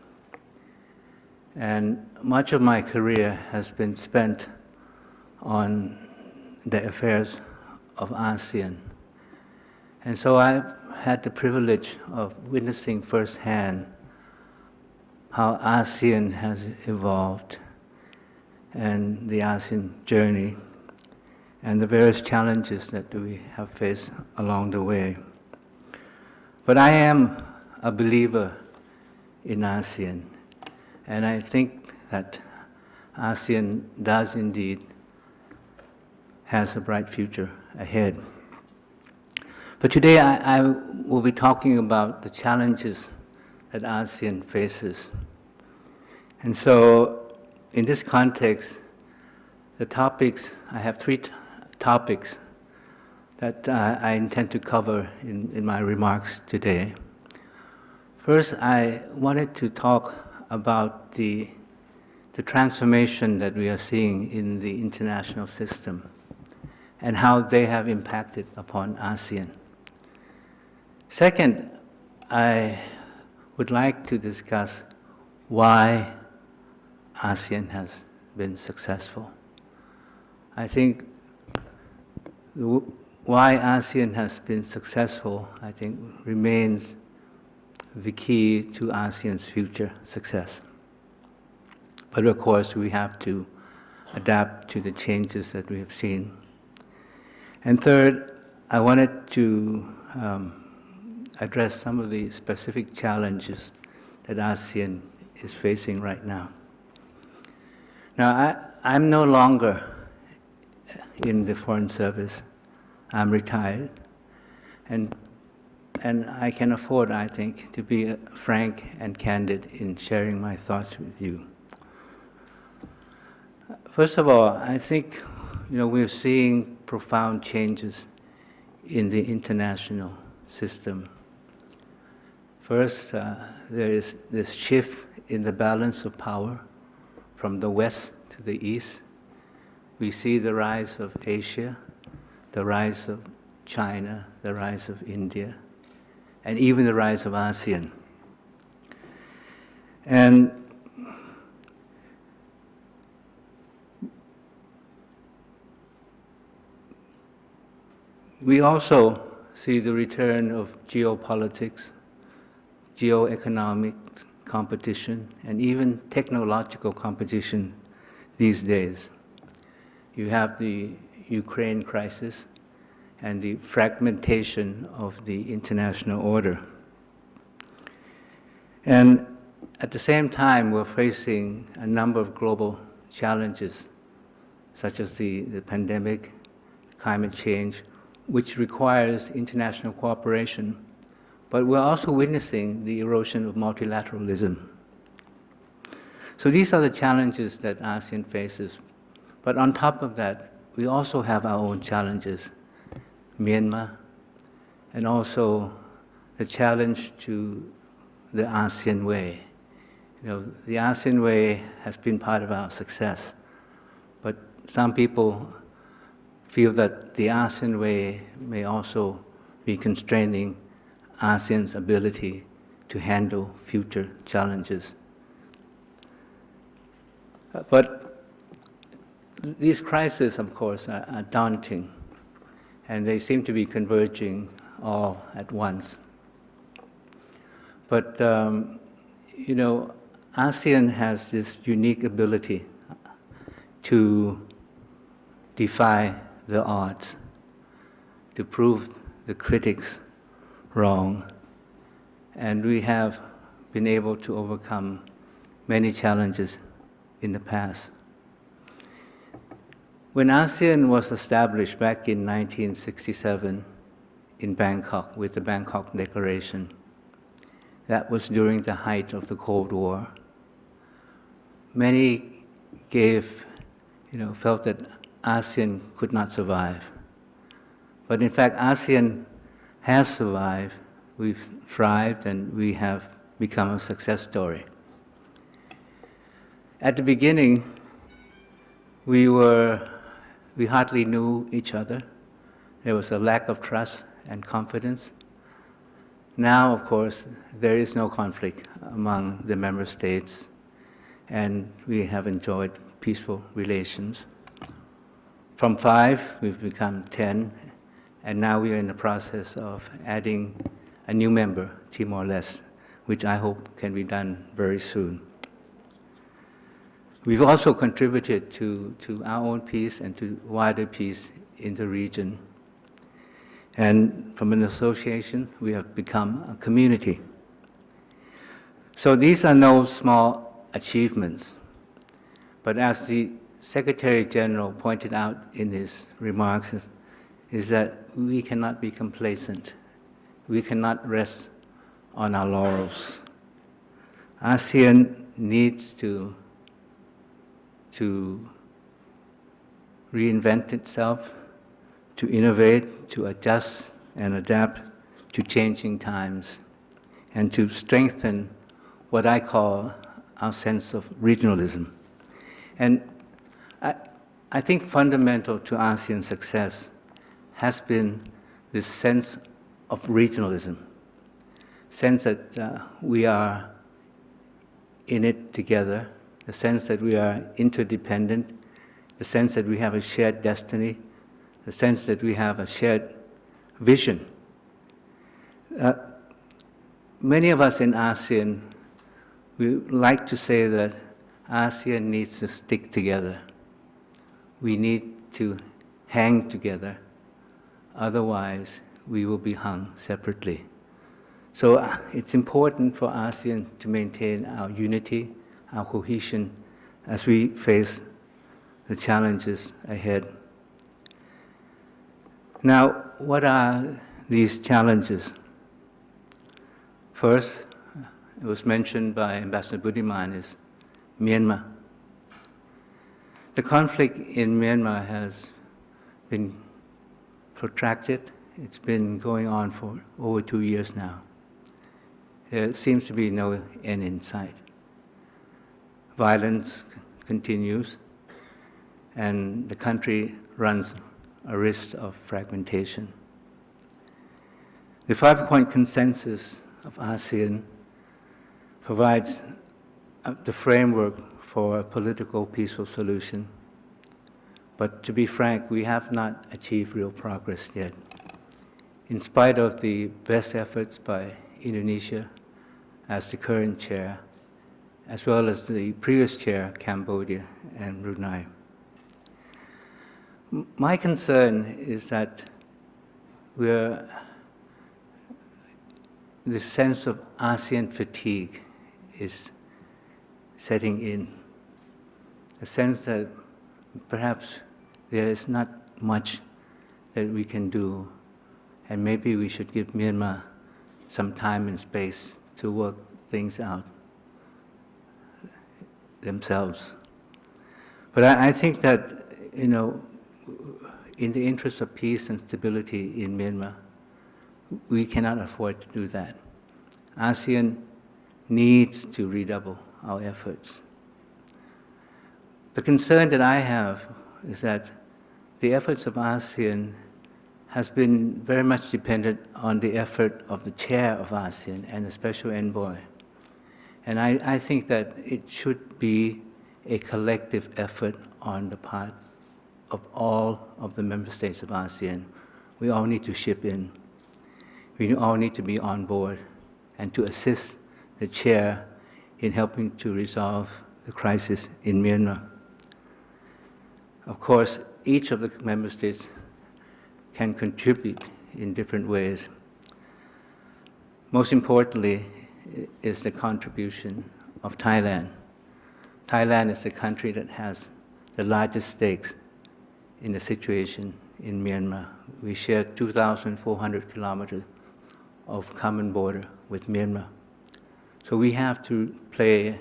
and much of my career has been spent on the affairs of ASEAN. And so I've had the privilege of witnessing firsthand how ASEAN has evolved and the ASEAN journey and the various challenges that we have faced along the way. But I am a believer in ASEAN, and I think that ASEAN does indeed has a bright future ahead. But today I will be talking about the challenges that ASEAN faces. And so in this context, I have three topics that I intend to cover in my remarks today. First, I wanted to talk about the transformation that we are seeing in the international system and how they have impacted upon ASEAN. Second, I would like to discuss why ASEAN has been successful. I think why ASEAN has been successful, remains the key to ASEAN's future success. But of course, we have to adapt to the changes that we have seen. And third, I wanted to address some of the specific challenges that ASEAN is facing right now. Now, I'm no longer in the Foreign Service. I'm retired, and I can afford, I think, to be frank and candid in sharing my thoughts with you. First of all, I think, we're seeing profound changes in the international system. First, there is this shift in the balance of power from the West to the East. We see the rise of Asia, the rise of China, the rise of India, and even the rise of ASEAN. And we also see the return of geopolitics, geoeconomic competition, and even technological competition these days. You have the Ukraine crisis and the fragmentation of the international order. And at the same time, we're facing a number of global challenges, such as the pandemic, climate change, which requires international cooperation. But we're also witnessing the erosion of multilateralism. So these are the challenges that ASEAN faces. But on top of that, we also have our own challenges. Myanmar, and also the challenge to the ASEAN way. The ASEAN way has been part of our success, but some people feel that the ASEAN way may also be constraining ASEAN's ability to handle future challenges. But these crises, of course, are daunting, and they seem to be converging all at once. But, ASEAN has this unique ability to defy the odds, to prove the critics wrong, and we have been able to overcome many challenges in the past. When ASEAN was established back in 1967 in Bangkok with the Bangkok Declaration, that was during the height of the Cold War. Many felt that ASEAN could not survive. But in fact, ASEAN has survived, we've thrived, and we have become a success story. At the beginning, we hardly knew each other. There was a lack of trust and confidence. Now, of course, there is no conflict among the member states, and we have enjoyed peaceful relations. From 5, we've become 10, and now we are in the process of adding a new member, Timor-Leste, which I hope can be done very soon. We've also contributed to our own peace and to wider peace in the region. And from an association, we have become a community. So these are no small achievements. But as the Secretary General pointed out in his remarks, is that we cannot be complacent. We cannot rest on our laurels. ASEAN needs to reinvent itself, to innovate, to adjust and adapt to changing times, and to strengthen what I call our sense of regionalism. And I think fundamental to ASEAN success has been this sense of regionalism, sense that we are in it together, the sense that we are interdependent, the sense that we have a shared destiny, the sense that we have a shared vision. Many of us in ASEAN, we like to say that ASEAN needs to stick together. We need to hang together. Otherwise, we will be hung separately. So it's important for ASEAN to maintain our unity, our cohesion, as we face the challenges ahead. Now, what are these challenges? First, it was mentioned by Ambassador Budiman, is Myanmar. The conflict in Myanmar has been protracted. It's been going on for over 2 years now. There seems to be no end in sight. Violence continues, and the country runs a risk of fragmentation. The 5-point consensus of ASEAN provides the framework for a political, peaceful solution. But to be frank, we have not achieved real progress yet. In spite of the best efforts by Indonesia as the current chair, as well as the previous chair, Cambodia and Brunei. My concern is that the sense of ASEAN fatigue is setting in. A sense that perhaps there is not much that we can do, and maybe we should give Myanmar some time and space to work things out themselves. But I think that, in the interest of peace and stability in Myanmar, we cannot afford to do that. ASEAN needs to redouble our efforts. The concern that I have is that the efforts of ASEAN has been very much dependent on the effort of the chair of ASEAN and the special envoy. And I think that it should be a collective effort on the part of all of the member states of ASEAN. We all need to chip in. We all need to be on board and to assist the chair in helping to resolve the crisis in Myanmar. Of course, each of the member states can contribute in different ways. Most importantly is the contribution of Thailand. Thailand is the country that has the largest stakes in the situation in Myanmar. We share 2,400 kilometers of common border with Myanmar. So we have to play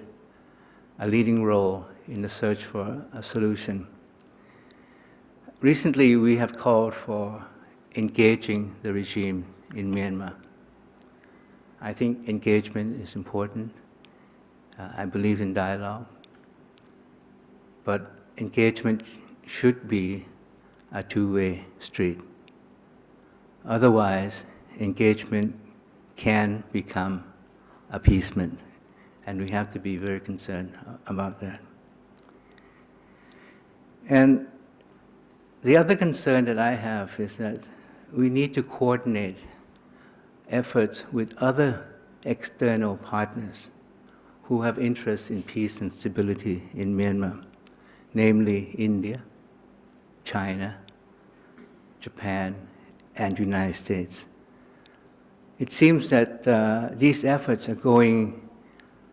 a leading role in the search for a solution. Recently, we have called for engaging the regime in Myanmar. I think engagement is important. I believe in dialogue. But engagement should be a two-way street. Otherwise, engagement can become appeasement, and we have to be very concerned about that. And the other concern that I have is that we need to coordinate efforts with other external partners who have interests in peace and stability in Myanmar, namely India, China, Japan, and the United States. It seems that these efforts are going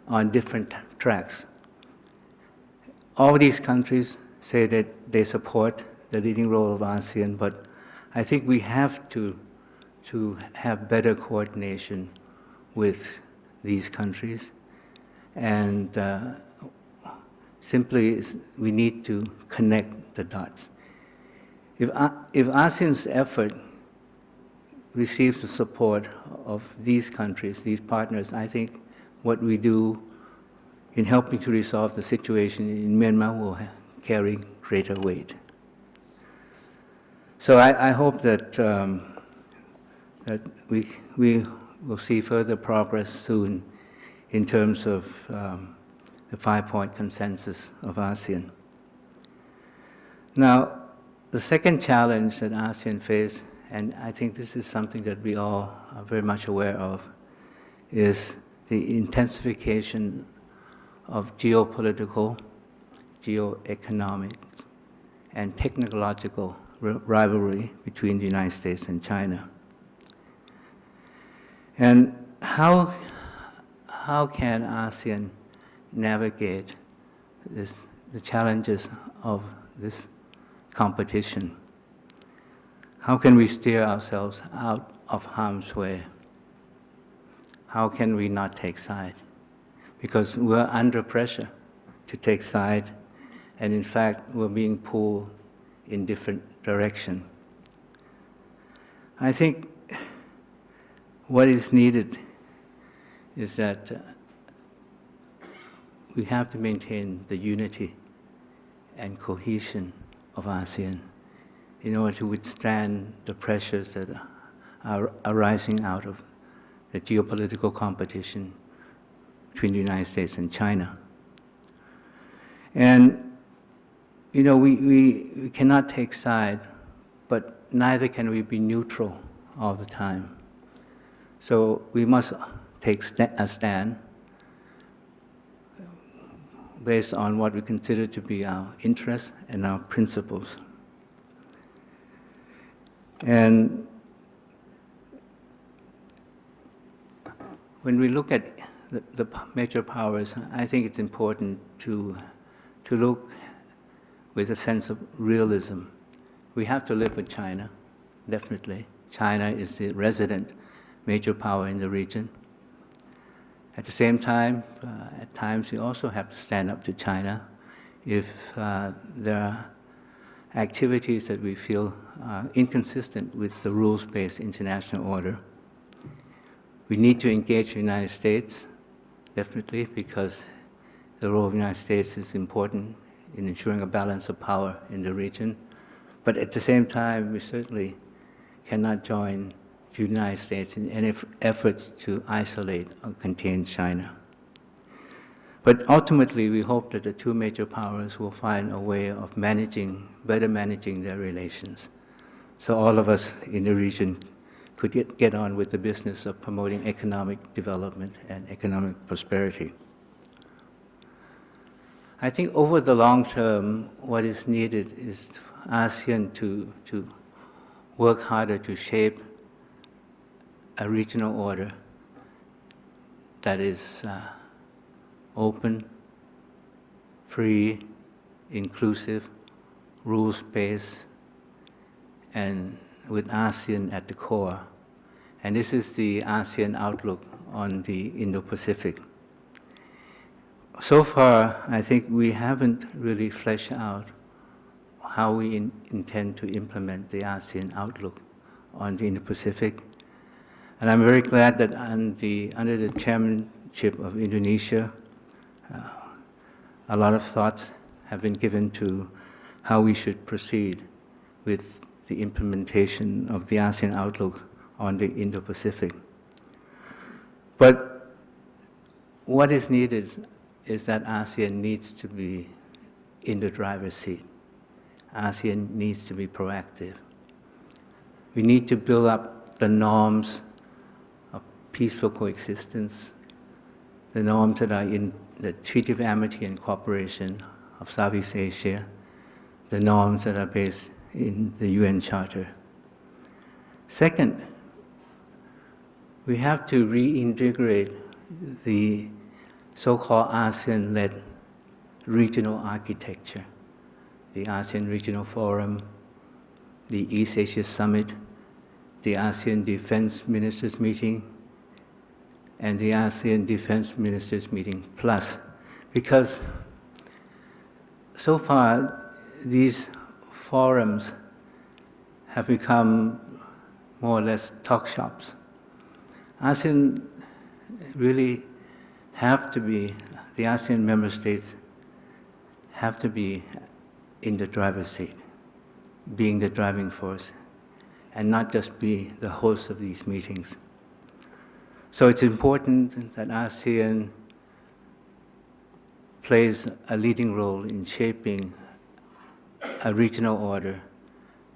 on different tracks. All these countries say that they support the leading role of ASEAN, but I think we have to have better coordination with these countries, and simply we need to connect the dots. If ASEAN's effort receives the support of these countries, these partners, I think what we do in helping to resolve the situation in Myanmar will carry greater weight. So I hope that that we will see further progress soon in terms of the 5-point consensus of ASEAN. Now, the second challenge that ASEAN faces, and I think this is something that we all are very much aware of, is the intensification of geopolitical, geoeconomic, and technological rivalry between the United States and China. And how can ASEAN navigate the challenges of this competition? How can we steer ourselves out of harm's way? How can we not take side? Because we're under pressure to take side, and in fact, we're being pulled in different directions. I think what is needed is that we have to maintain the unity and cohesion of ASEAN in order to withstand the pressures that are arising out of the geopolitical competition between the United States and China. And, you know, we cannot take side, but neither can we be neutral all the time. So we must take a stand based on what we consider to be our interests and our principles. And when we look at the major powers, I think it's important to look with a sense of realism. We have to live with China, definitely. China is the resident major power in the region. At the same time, at times we also have to stand up to China if there are activities that we feel are inconsistent with the rules-based international order. We need to engage the United States, definitely, because the role of the United States is important in ensuring a balance of power in the region. But at the same time, we certainly cannot join the United States in any efforts to isolate or contain China. But ultimately, we hope that the two major powers will find a way of better managing their relations. So all of us in the region could get on with the business of promoting economic development and economic prosperity. I think over the long term, what is needed is ASEAN to work harder to shape a regional order that is open, free, inclusive, rules-based, and with ASEAN at the core. And this is the ASEAN outlook on the Indo-Pacific. So far, I think we haven't really fleshed out how we intend to implement the ASEAN outlook on the Indo-Pacific. And I'm very glad that under the chairmanship of Indonesia, a lot of thoughts have been given to how we should proceed with the implementation of the ASEAN outlook on the Indo-Pacific. But what is needed is that ASEAN needs to be in the driver's seat. ASEAN needs to be proactive. We need to build up the norms of peaceful coexistence, the norms that are in the Treaty of Amity and Cooperation of Southeast Asia, the norms that are based in the UN Charter. Second, we have to reintegrate the so-called ASEAN-led regional architecture, the ASEAN Regional Forum, the East Asia Summit, the ASEAN Defense Ministers Meeting, and the ASEAN Defense Ministers Meeting Plus, because so far these forums have become more or less talk shops. ASEAN really have to be, the ASEAN member states have to be in the driver's seat, being the driving force, and not just be the host of these meetings. So it's important that ASEAN plays a leading role in shaping a regional order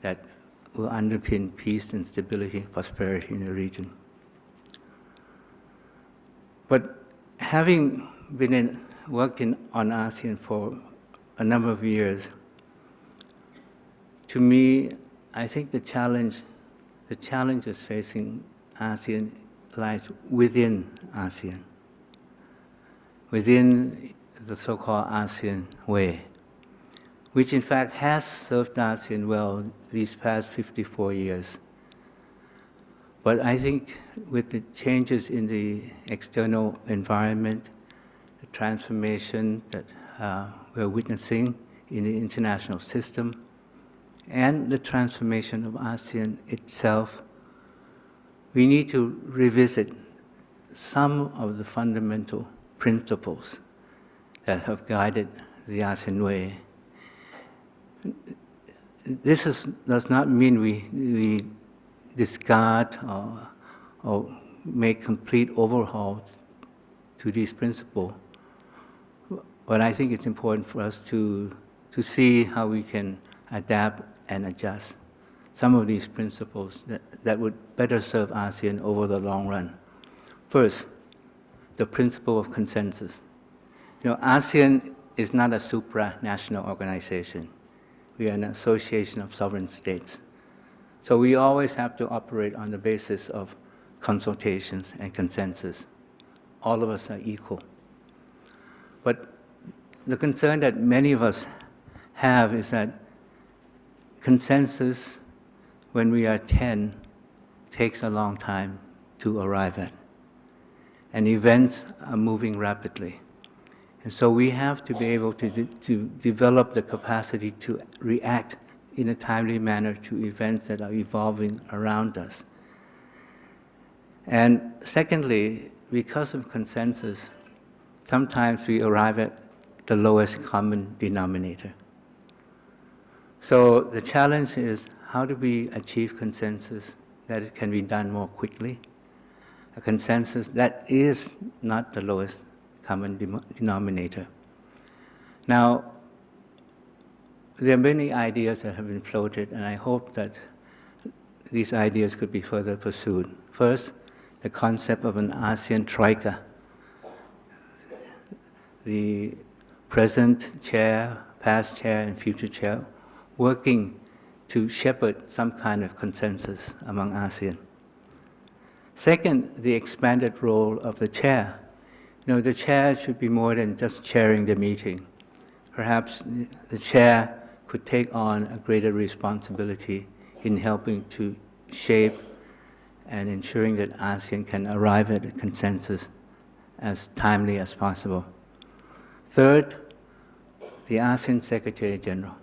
that will underpin peace and stability, prosperity in the region. But having worked on ASEAN for a number of years, to me, I think the challenges facing ASEAN lies within ASEAN, within the so-called ASEAN way, which in fact has served ASEAN well these past 54 years. But I think with the changes in the external environment, the transformation that we're witnessing in the international system, and the transformation of ASEAN itself, we need to revisit some of the fundamental principles that have guided the ASEAN way. This does not mean we discard or make complete overhaul to these principles, but I think it's important for us to see how we can adapt and adjust some of these principles that would better serve ASEAN over the long run. First, the principle of consensus. ASEAN is not a supranational organization. We are an association of sovereign states. So we always have to operate on the basis of consultations and consensus. All of us are equal. But the concern that many of us have is that consensus, when we are 10, takes a long time to arrive at. And events are moving rapidly. And so we have to be able to develop the capacity to react in a timely manner to events that are evolving around us. And secondly, because of consensus, sometimes we arrive at the lowest common denominator. So the challenge is, how do we achieve consensus that it can be done more quickly? A consensus that is not the lowest common denominator. Now, there are many ideas that have been floated, and I hope that these ideas could be further pursued. First, the concept of an ASEAN troika. The present chair, past chair, and future chair working to shepherd some kind of consensus among ASEAN. Second, the expanded role of the chair. The chair should be more than just chairing the meeting. Perhaps the chair could take on a greater responsibility in helping to shape and ensuring that ASEAN can arrive at a consensus as timely as possible. Third, the ASEAN Secretary General.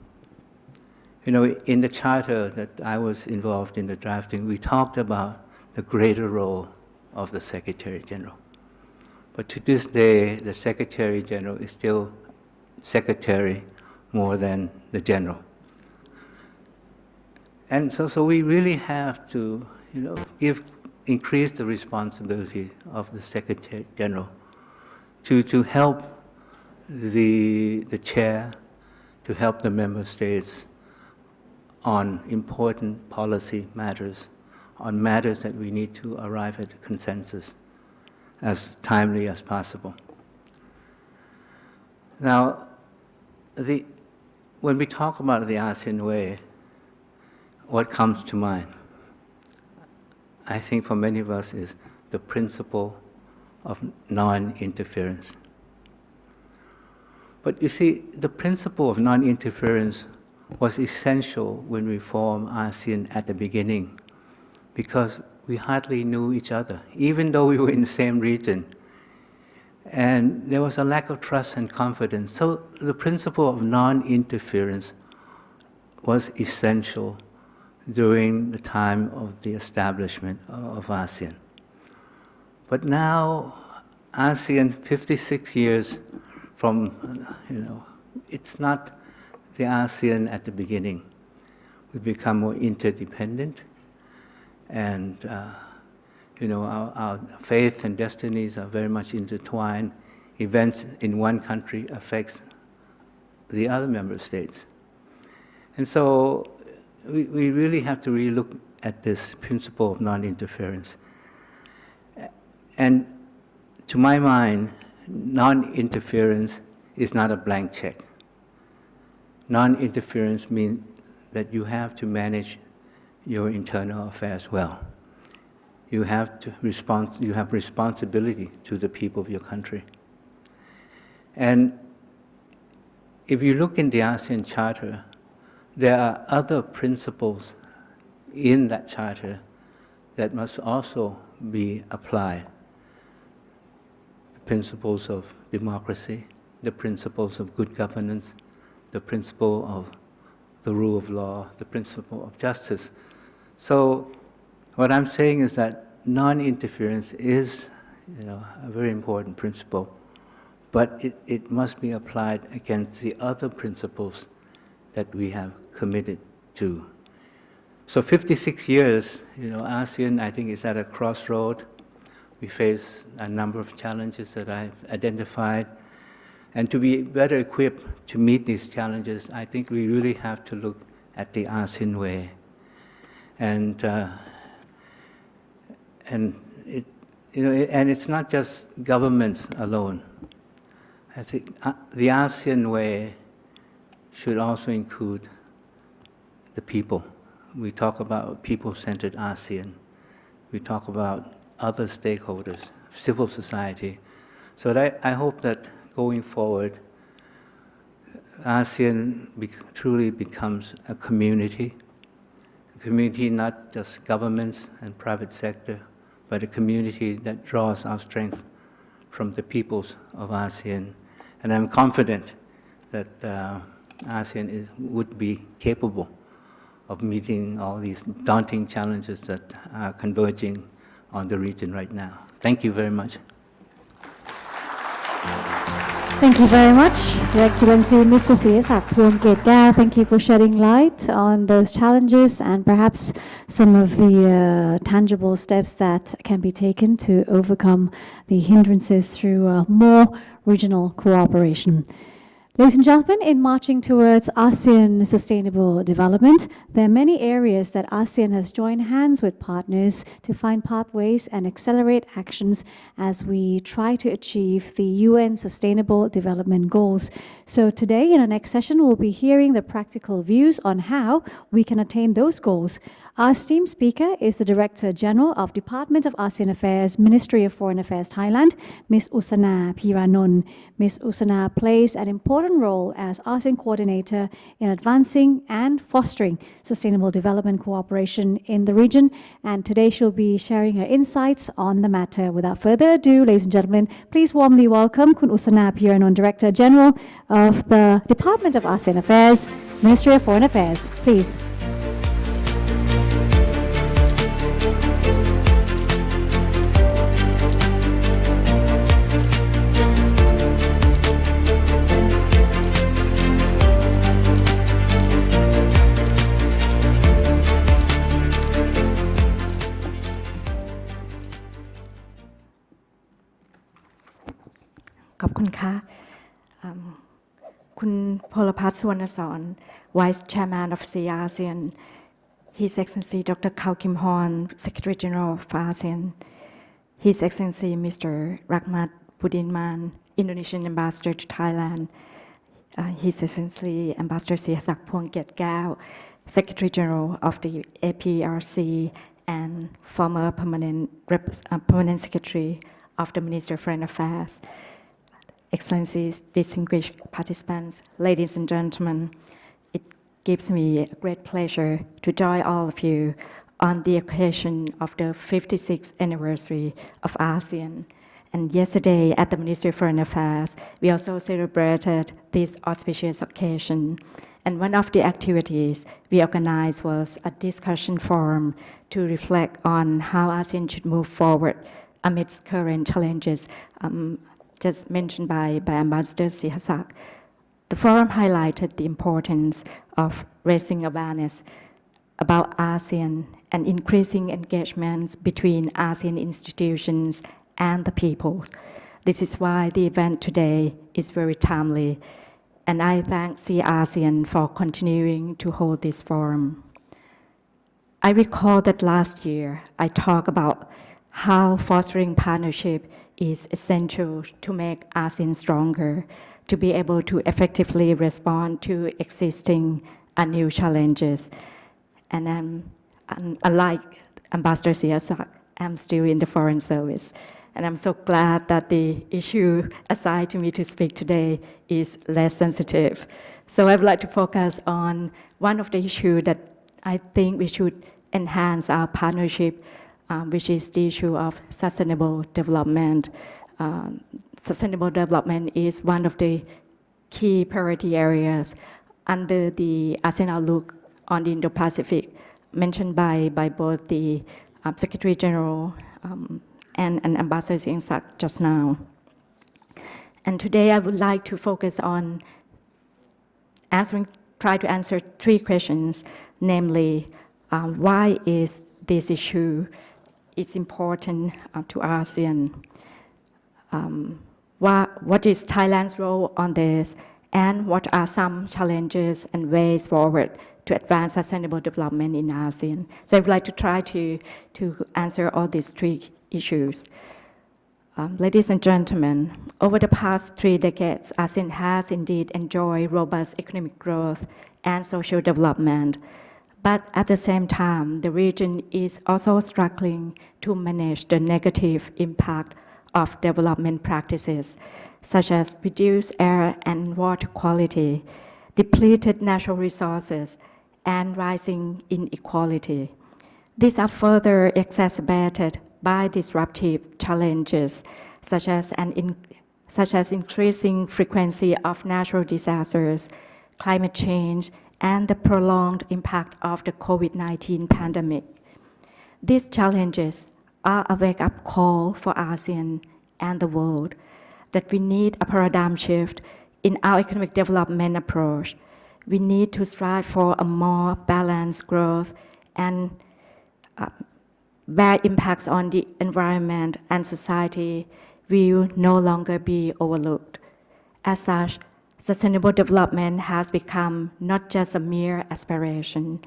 In the charter that I was involved in the drafting, we talked about the greater role of the Secretary General. But to this day, the Secretary General is still Secretary more than the General. And so we really have to, increase the responsibility of the Secretary General to help the chair, to help the member states on important policy matters, on matters that we need to arrive at a consensus as timely as possible. Now, when we talk about the ASEAN way, what comes to mind? I think for many of us is the principle of non-interference. But you see, the principle of non-interference was essential when we formed ASEAN at the beginning, because we hardly knew each other, even though we were in the same region. And there was a lack of trust and confidence. So the principle of non-interference was essential during the time of the establishment of ASEAN. But now, ASEAN, 56 years from, it's not the ASEAN at the beginning. We've become more interdependent, and our faith and destinies are very much intertwined. Events in one country affects the other member states. And so we really have to relook at this principle of non-interference. And to my mind, non-interference is not a blank check. Non-interference means that you have to manage your internal affairs well. You have responsibility to the people of your country. And if you look in the ASEAN Charter, there are other principles in that charter that must also be applied. The principles of democracy, the principles of good governance, the principle of the rule of law, the principle of justice. So what I'm saying is that non-interference is, a very important principle, but it must be applied against the other principles that we have committed to. So 56 years, ASEAN, I think, is at a crossroad. We face a number of challenges that I've identified. And to be better equipped to meet these challenges, I think we really have to look at the ASEAN way. And it's not just governments alone. I think the ASEAN way should also include the people. We talk about people-centered ASEAN. We talk about other stakeholders, civil society. So I hope that going forward, ASEAN truly becomes a community not just governments and private sector, but a community that draws our strength from the peoples of ASEAN. And I'm confident that ASEAN would be capable of meeting all these daunting challenges that are converging on the region right now. Thank you very much. Thank you very much, Your Excellency Mr. Siyasak Phongketgao. Thank you for shedding light on those challenges and perhaps some of the tangible steps that can be taken to overcome the hindrances through more regional cooperation. Ladies and gentlemen, in marching towards ASEAN sustainable development, there are many areas that ASEAN has joined hands with partners to find pathways and accelerate actions as we try to achieve the UN Sustainable Development Goals. So today, in our next session, we'll be hearing the practical views on how we can attain those goals. Our esteemed speaker is the Director General of Department of ASEAN Affairs, Ministry of Foreign Affairs, Thailand, Ms. Usana Piranon. Ms. Usana plays an important role as ASEAN coordinator in advancing and fostering sustainable development cooperation in the region. And today she'll be sharing her insights on the matter. Without further ado, ladies and gentlemen, please warmly welcome Kun Usana Piranon, Director General of the Department of ASEAN Affairs, Ministry of Foreign Affairs. Please. ขอบคุณค่ะคุณพลพัฒน์สุวรรณสอน Vice Chairman of ASEAN, His Excellency Dr. Khao Kim Horn, Secretary General of ASEAN, His Excellency Mr. Rahmat Budinman, Indonesian Ambassador to Thailand, His Excellency Ambassador Siyasak Phongketgao, Secretary General of the APRC and former permanent Secretary of the Ministry of Foreign Affairs, Excellencies, distinguished participants, ladies and gentlemen, it gives me a great pleasure to join all of you on the occasion of the 56th anniversary of ASEAN. And yesterday at the Ministry of Foreign Affairs, we also celebrated this auspicious occasion. And one of the activities we organized was a discussion forum to reflect on how ASEAN should move forward amidst current challenges just mentioned by Ambassador Siyasak. The forum highlighted the importance of raising awareness about ASEAN and increasing engagements between ASEAN institutions and the people. This is why the event today is very timely, and I thank ASEAN for continuing to hold this forum. I recall that last year I talked about how fostering partnership is essential to make ASEAN stronger, to be able to effectively respond to existing and new challenges. And unlike Ambassador Siyasak, I'm still in the Foreign Service. And I'm so glad that the issue assigned to me to speak today is less sensitive. So I would like to focus on one of the issues that I think we should enhance our partnership, which is the issue of sustainable development. Sustainable development is one of the key priority areas under the ASEAN Outlook on the Indo-Pacific, mentioned by both the Secretary General and Ambassador Singh Sak just now. And today I would like to focus on try to answer three questions, namely, why is this issue is important to ASEAN? What is Thailand's role on this? And what are some challenges and ways forward to advance sustainable development in ASEAN? So I would like to try to answer all these three issues. Ladies and gentlemen, over the past 3 decades, ASEAN has indeed enjoyed robust economic growth and social development. But at the same time, the region is also struggling to manage the negative impact of development practices, such as reduced air and water quality, depleted natural resources, and rising inequality. These are further exacerbated by disruptive challenges, such as increasing frequency of natural disasters, climate change, and the prolonged impact of the COVID-19 pandemic. These challenges are a wake-up call for ASEAN and the world that we need a paradigm shift in our economic development approach. We need to strive for a more balanced growth and where impacts on the environment and society will no longer be overlooked. As such, sustainable development has become not just a mere aspiration,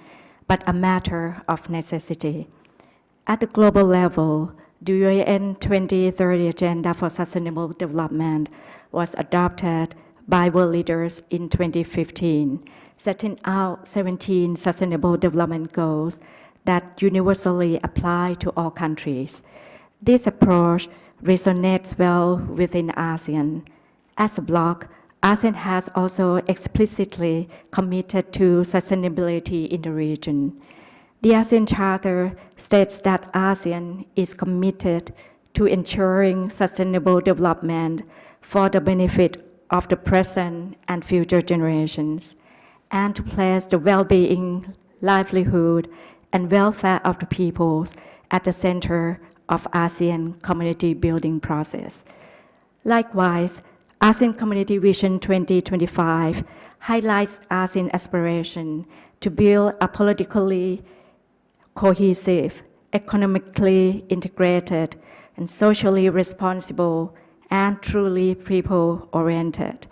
but a matter of necessity. At the global level, the UN 2030 Agenda for Sustainable Development was adopted by world leaders in 2015, setting out 17 sustainable development goals that universally apply to all countries. This approach resonates well within ASEAN. As a bloc, ASEAN has also explicitly committed to sustainability in the region. The ASEAN Charter states that ASEAN is committed to ensuring sustainable development for the benefit of the present and future generations, and to place the well-being, livelihood, and welfare of the peoples at the center of ASEAN community building process. Likewise, ASEAN Community Vision 2025 highlights ASEAN aspiration to build a politically cohesive, economically integrated, and socially responsible and truly people-oriented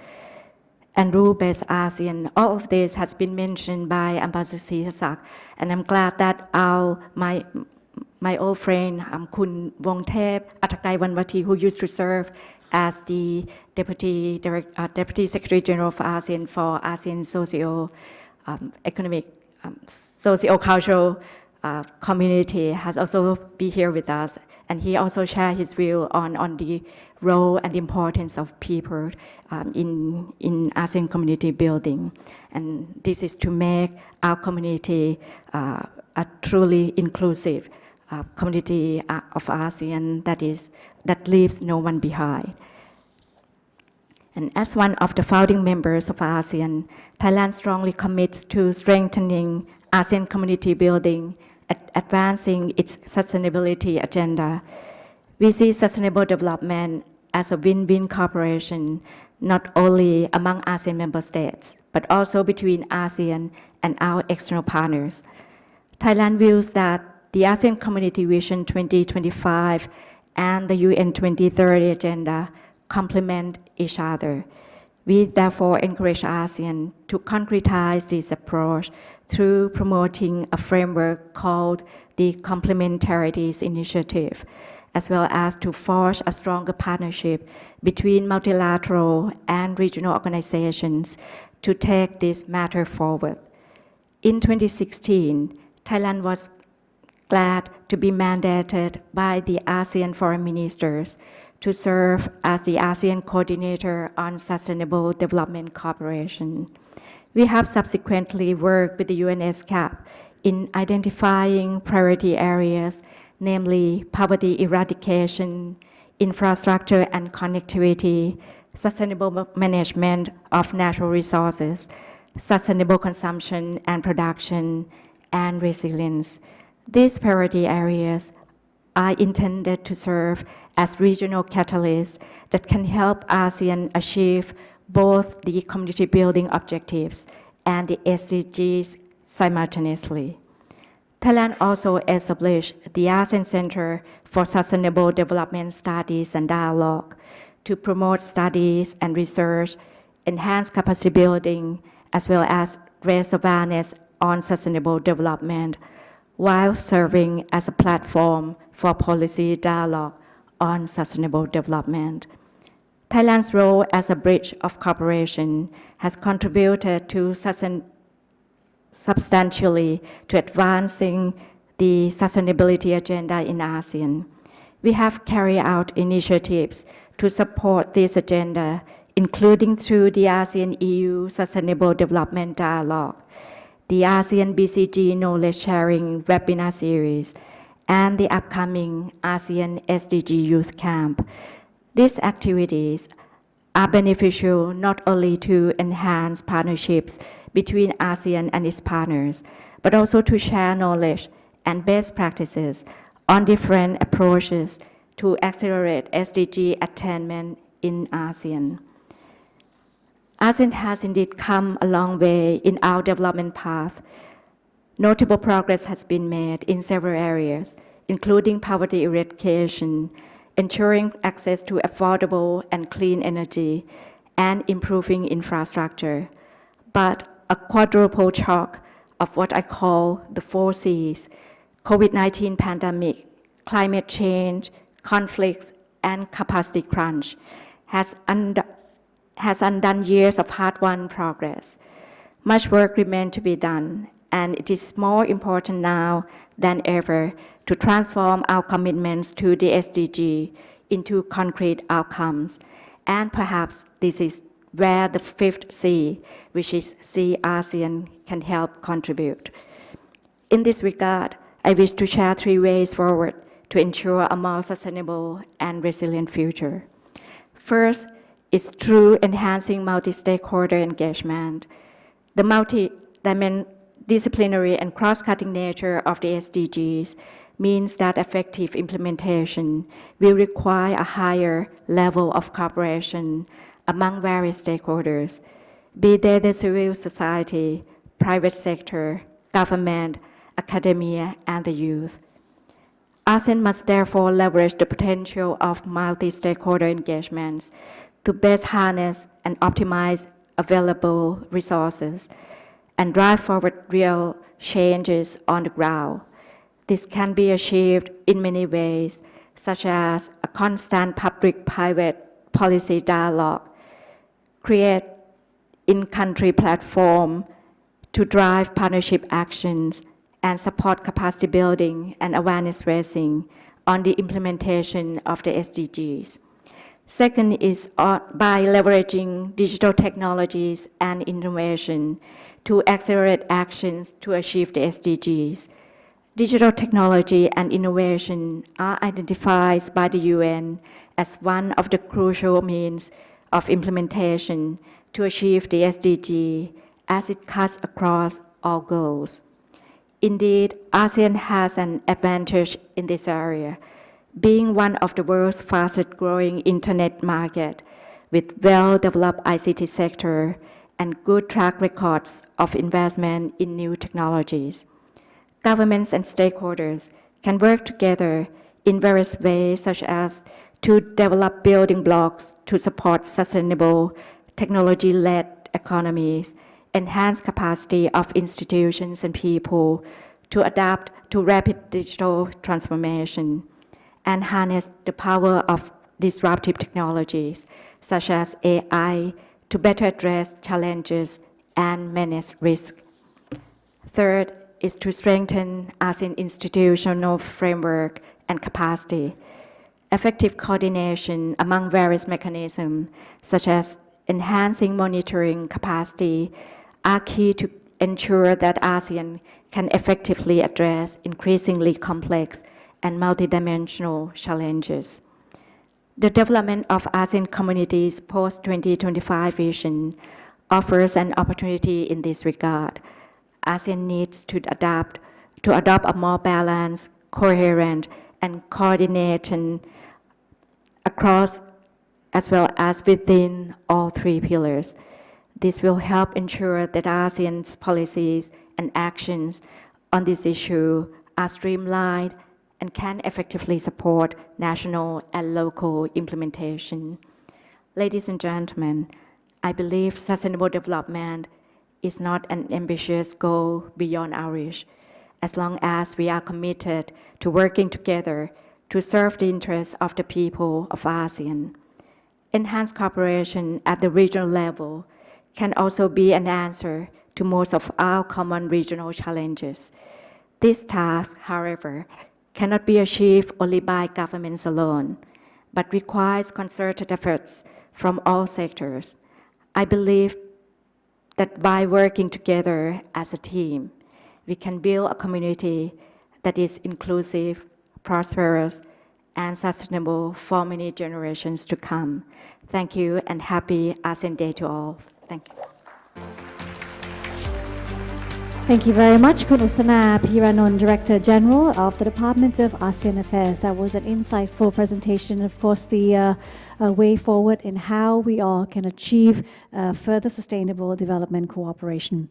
and rule-based ASEAN. All of this has been mentioned by Ambassador Singh Sak, and I'm glad that my old friend Kun Wongthep Attakai-Wanwati, who used to serve as the Deputy Secretary General of ASEAN for ASEAN socio-cultural community, has also been here with us, and he also shared his view on the role and the importance of people in ASEAN community building. And this is to make our community a truly inclusive community of ASEAN that leaves no one behind. And as one of the founding members of ASEAN, Thailand strongly commits to strengthening ASEAN community building, advancing its sustainability agenda. We see sustainable development as a win-win cooperation, not only among ASEAN member states, but also between ASEAN and our external partners. Thailand views that the ASEAN Community Vision 2025 and the UN 2030 Agenda complement each other. We therefore encourage ASEAN to concretize this approach through promoting a framework called the Complementarities Initiative, as well as to forge a stronger partnership between multilateral and regional organizations to take this matter forward. In 2016, Thailand was glad to be mandated by the ASEAN foreign ministers to serve as the ASEAN coordinator on sustainable development cooperation. We have subsequently worked with the UNESCAP in identifying priority areas, namely poverty eradication, infrastructure and connectivity, sustainable management of natural resources, sustainable consumption and production, and resilience. These priority areas are intended to serve as regional catalysts that can help ASEAN achieve both the community building objectives and the SDGs simultaneously. Thailand also established the ASEAN Center for Sustainable Development Studies and Dialogue to promote studies and research, enhance capacity building, as well as raise awareness on sustainable development, while serving as a platform for policy dialogue on sustainable development. Thailand's role as a bridge of cooperation has contributed to substantially to advancing the sustainability agenda in ASEAN. We have carried out initiatives to support this agenda, including through the ASEAN-EU Sustainable Development Dialogue, the ASEAN BCG Knowledge Sharing Webinar Series, and the upcoming ASEAN SDG Youth Camp. These activities are beneficial not only to enhance partnerships between ASEAN and its partners, but also to share knowledge and best practices on different approaches to accelerate SDG attainment in ASEAN. ASEAN has indeed come a long way in our development path. Notable progress has been made in several areas, including poverty eradication, ensuring access to affordable and clean energy, and improving infrastructure. But a quadruple shock of what I call the 4 Cs, COVID-19 pandemic, climate change, conflicts, and capacity crunch, has undone years of hard-won progress. Much work remains to be done, and it is more important now than ever to transform our commitments to the SDG into concrete outcomes. And perhaps this is where the 5th C, which is See ASEAN, can help contribute. In this regard, I wish to share 3 ways forward to ensure a more sustainable and resilient future. First is through enhancing multi-stakeholder engagement. The multi-disciplinary and cross-cutting nature of the SDGs means that effective implementation will require a higher level of cooperation among various stakeholders, be they the civil society, private sector, government, academia, and the youth. ASEAN must therefore leverage the potential of multi-stakeholder engagements to best harness and optimize available resources and drive forward real changes on the ground. This can be achieved in many ways, such as a constant public-private policy dialogue, create in-country platform to drive partnership actions, and support capacity building and awareness raising on the implementation of the SDGs. Second is by leveraging digital technologies and innovation to accelerate actions to achieve the SDGs. Digital technology and innovation are identified by the UN as one of the crucial means of implementation to achieve the SDG as it cuts across all goals. Indeed, ASEAN has an advantage in this area, being one of the world's fastest growing internet market with well-developed ICT sector and good track records of investment in new technologies. Governments and stakeholders can work together in various ways, such as to develop building blocks to support sustainable technology-led economies, enhance capacity of institutions and people to adapt to rapid digital transformation, and harness the power of disruptive technologies, such as AI, to better address challenges and manage risk. Third is to strengthen ASEAN institutional framework and capacity. Effective coordination among various mechanisms, such as enhancing monitoring capacity, are key to ensure that ASEAN can effectively address increasingly complex and multidimensional challenges. The development of ASEAN communities post-2025 vision offers an opportunity in this regard. ASEAN needs to adopt a more balanced, coherent, and coordinated across as well as within all three pillars. This will help ensure that ASEAN's policies and actions on this issue are streamlined and can effectively support national and local implementation. Ladies and gentlemen, I believe sustainable development is not an ambitious goal beyond our reach, as long as we are committed to working together to serve the interests of the people of ASEAN. Enhanced cooperation at the regional level can also be an answer to most of our common regional challenges. This task, however, cannot be achieved only by governments alone, but requires concerted efforts from all sectors. I believe that by working together as a team, we can build a community that is inclusive, prosperous, and sustainable for many generations to come. Thank you and happy ASEAN Day to all. Thank you. Thank you very much, Kun Usana Piranon, Director General of the Department of ASEAN Affairs. That was an insightful presentation, of course, the way forward in how we all can achieve further sustainable development cooperation.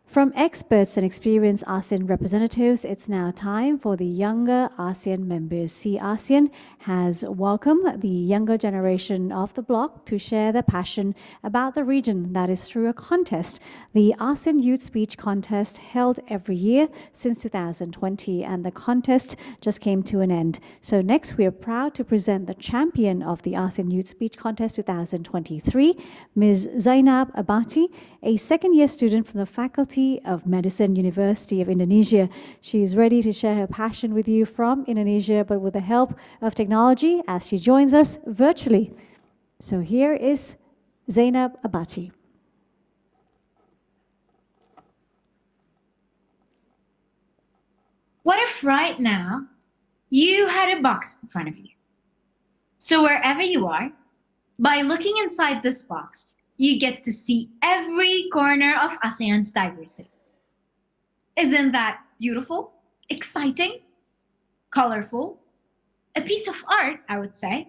From experts and experienced ASEAN representatives, it's now time for the younger ASEAN members. ASEAN has welcomed the younger generation of the bloc to share their passion about the region. That is through a contest, the ASEAN Youth Speech Contest, held every year since 2020, and the contest just came to an end. So next, we are proud to present the champion of the ASEAN Youth Speech Contest 2023, Ms. Zainab Abati, a second-year student from the Faculty of Medicine, University of Indonesia. She is ready to share her passion with you from Indonesia, but with the help of technology as she joins us virtually. So here is Zainab Abati. What if right now you had a box in front of you? So wherever you are, by looking inside this box, you get to see every corner of ASEAN's diversity. Isn't that beautiful, exciting, colorful? A piece of art, I would say.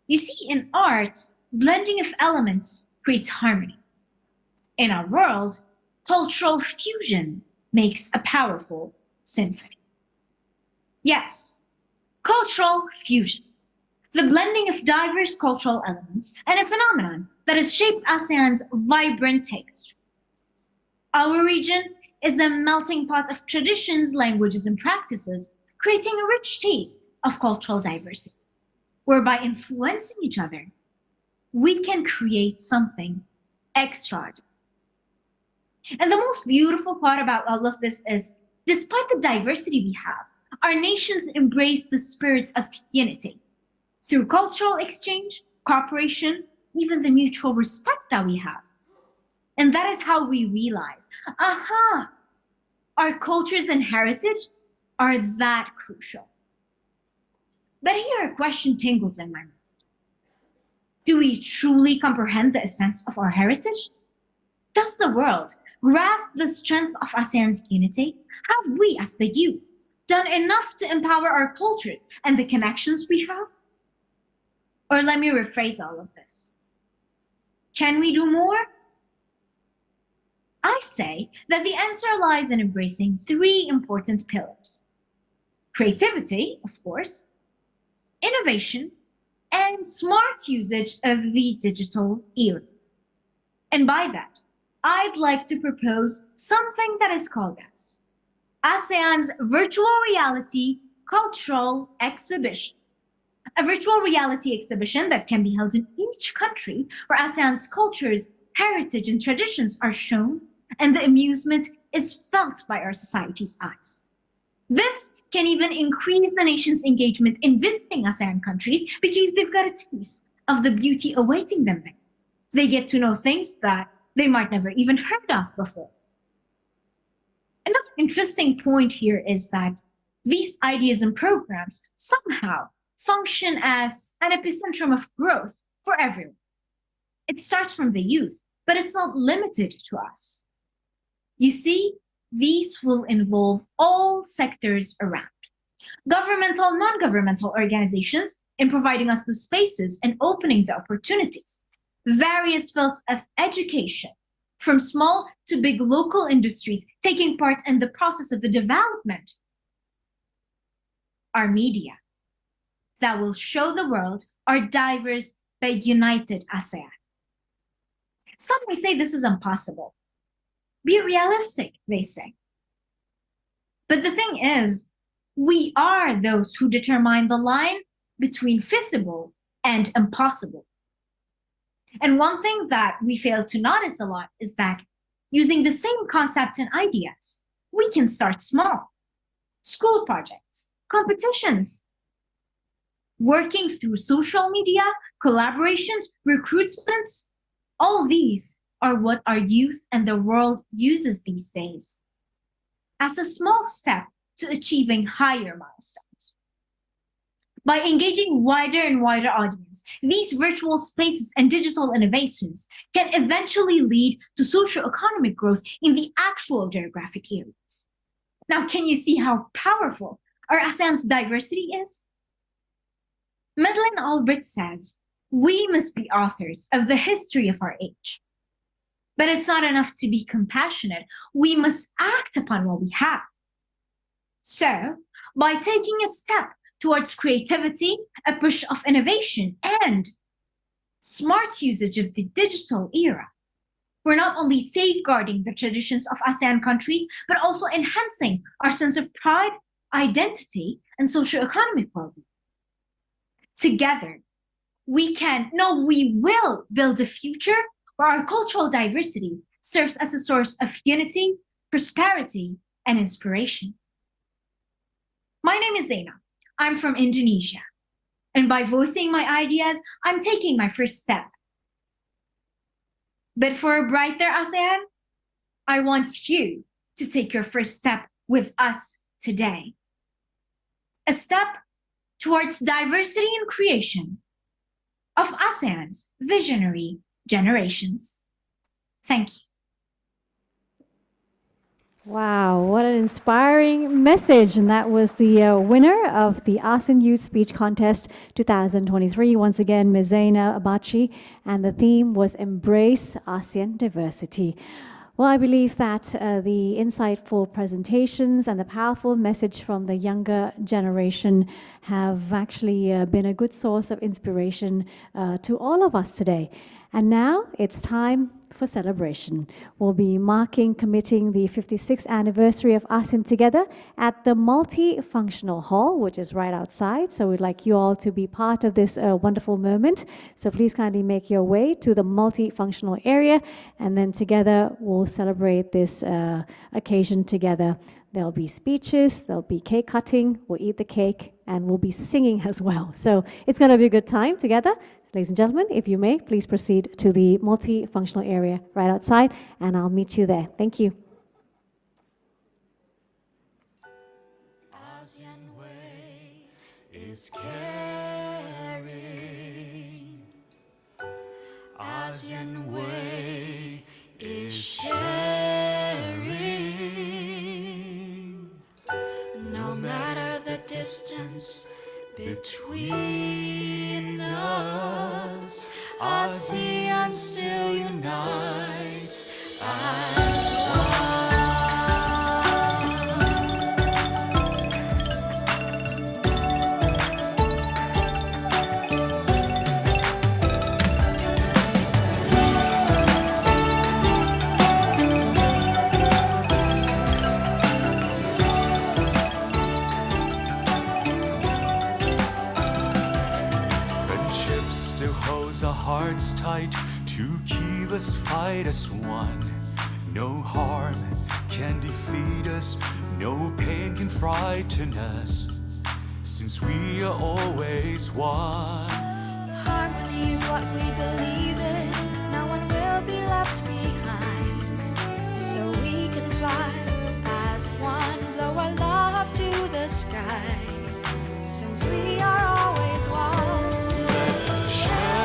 You see, in art, blending of elements creates harmony. In our world, cultural fusion makes a powerful symphony. Yes, cultural fusion. The blending of diverse cultural elements and a phenomenon that has shaped ASEAN's vibrant tapestry. Our region is a melting pot of traditions, languages, and practices, creating a rich taste of cultural diversity, where by influencing each other, we can create something extraordinary. And the most beautiful part about all of this is, despite the diversity we have, our nations embrace the spirit of unity. Through cultural exchange, cooperation, even the mutual respect that we have. And that is how we realize, our cultures and heritage are that crucial. But here a question tingles in my mind. Do we truly comprehend the essence of our heritage? Does the world grasp the strength of ASEAN's unity? Have we, as the youth, done enough to empower our cultures and the connections we have? Or let me rephrase all of this. Can we do more? I say that the answer lies in embracing three important pillars. Creativity, of course, innovation, and smart usage of the digital era. And by that, I'd like to propose something that is called as ASEAN's Virtual Reality Cultural Exhibition. A virtual reality exhibition that can be held in each country where ASEAN's cultures, heritage, and traditions are shown, and the amusement is felt by our society's eyes. This can even increase the nation's engagement in visiting ASEAN countries because they've got a taste of the beauty awaiting them there. They get to know things that they might never even heard of before. Another interesting point here is that these ideas and programs somehow function as an epicentrum of growth for everyone. It starts from the youth, but it's not limited to us. You see, these will involve all sectors around. Governmental, non-governmental organizations in providing us the spaces and opening the opportunities. Various fields of education, from small to big local industries taking part in the process of the development. Our media that will show the world our diverse but united ASEAN. Some may say this is impossible. Be realistic, they say. But the thing is, we are those who determine the line between feasible and impossible. And one thing that we fail to notice a lot is that using the same concepts and ideas, we can start small. School projects, competitions, working through social media, collaborations, recruitments, all these are what our youth and the world uses these days as a small step to achieving higher milestones. By engaging wider and wider audience, these virtual spaces and digital innovations can eventually lead to socio-economic growth in the actual geographic areas. Now, can you see how powerful our ASEAN's diversity is? Madeleine Albright says, we must be authors of the history of our age. But it's not enough to be compassionate. We must act upon what we have. So, by taking a step towards creativity, a push of innovation, and smart usage of the digital era, we're not only safeguarding the traditions of ASEAN countries, but also enhancing our sense of pride, identity, and socio-economic well-being. Together, we will build a future where our cultural diversity serves as a source of unity, prosperity, and inspiration. My name is Zaina. I'm from Indonesia. And by voicing my ideas, I'm taking my first step. But for a brighter ASEAN, I want you to take your first step with us today. A step towards diversity and creation of ASEAN's visionary generations. Thank you. Wow, what an inspiring message. And that was the winner of the ASEAN Youth Speech Contest 2023. Once again, Ms. Zaina Abachi. And the theme was Embrace ASEAN Diversity. Well, I believe that the insightful presentations and the powerful message from the younger generation have actually been a good source of inspiration to all of us today. And now it's time for celebration. We'll be committing the 56th anniversary of ASEAN Together at the Multifunctional Hall, which is right outside. So we'd like you all to be part of this wonderful moment. So please kindly make your way to the multifunctional area, and then together we'll celebrate this occasion together. There'll be speeches, there'll be cake cutting, we'll eat the cake, and we'll be singing as well. So it's going to be a good time together. Ladies and gentlemen, if you may, please proceed to the multifunctional area right outside, and I'll meet you there. Thank you. ASEAN way is caring. ASEAN way is sharing. No matter the distance between us, ASEAN still unites as one. Our hearts tight to keep us fight as one. No harm can defeat us, no pain can frighten us, since we are always one. Harmony is what we believe in, no one will be left behind. So we can fly as one, blow our love to the sky, since we are always one. Let's share.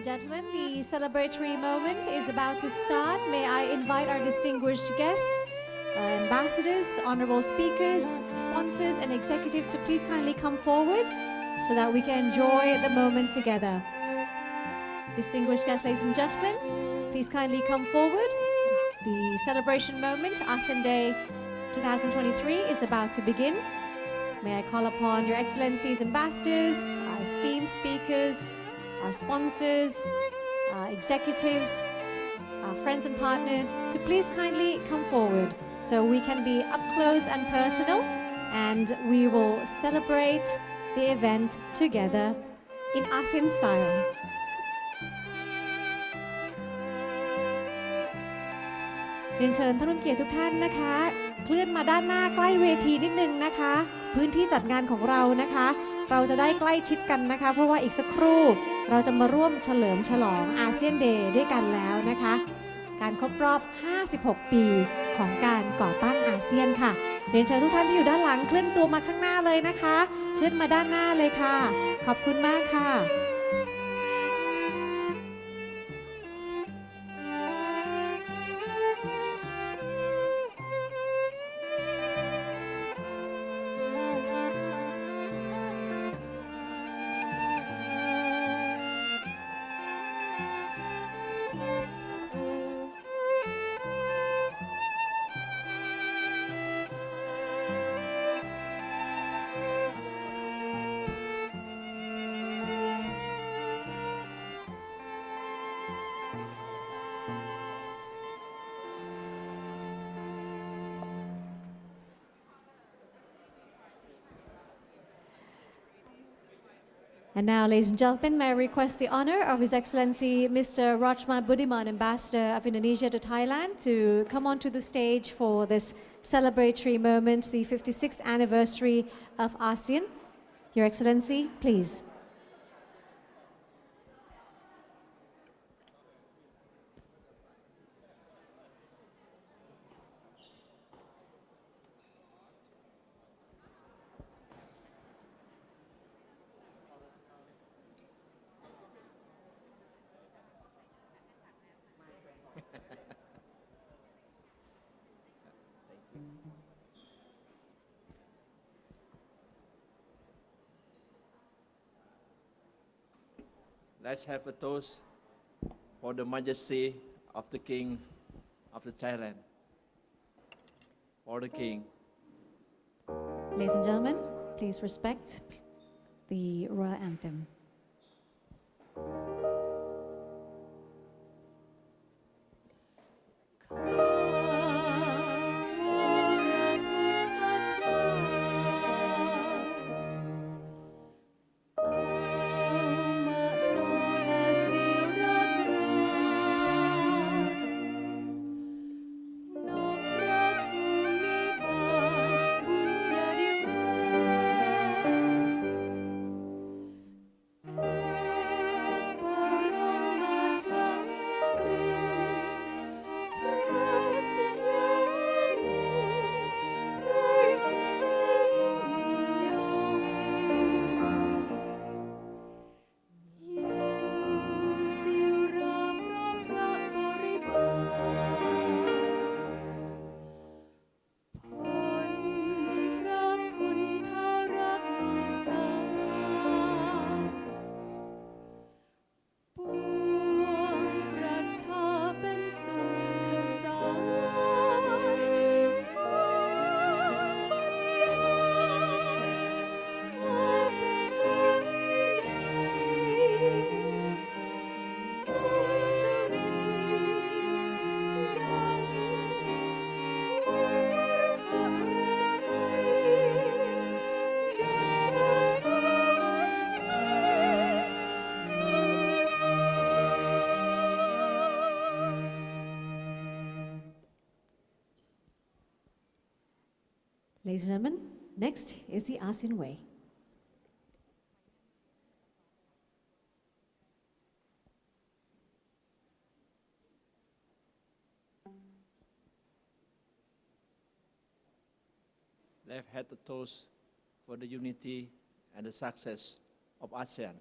gentlemen, the celebratory moment is about to start. May I invite our distinguished guests, ambassadors, honorable speakers, sponsors, and executives to please kindly come forward so that we can enjoy the moment together. Distinguished guests, ladies and gentlemen, please kindly come forward. The celebration moment, ASEAN Day 2023, is about to begin. May I call upon Your Excellencies, ambassadors, our esteemed speakers, our sponsors, our executives, our friends and partners to please kindly come forward so we can be up close and personal, and we will celebrate the event together in ASEAN style. เรียนเชิญท่านผู้มีเกียรติทุกท่านนะคะเคลื่อนมาด้านหน้าใกล้เวทีนิดนึงนะคะพื้นที่จัดงานของเรานะคะเราจะได้ใกล้ชิดกันนะคะเพราะว่าอีกสักครู่เราจะมาร่วมเฉลิมฉลองอาเซียนเดย์ด้วยกันแล้วนะคะการครบรอบ 56 ปีของการก่อตั้งอาเซียนค่ะเรียนเชิญทุกท่านที่อยู่ด้านหลังเคลื่อนตัวมาข้างหน้าเลยนะคะเคลื่อนมาด้านหน้าเลยค่ะขอบคุณมากค่ะ And now, ladies and gentlemen, may I request the honor of His Excellency Mr. Rachmat Budiman, Ambassador of Indonesia to Thailand, to come onto the stage for this celebratory moment, the 56th anniversary of ASEAN. Your Excellency, please. Let's have a toast for the majesty of the King of the Thailand. For the King. Ladies and gentlemen, please respect the royal anthem. Ladies and gentlemen, next is the ASEAN Way. Let's have a toast for the unity and the success of ASEAN.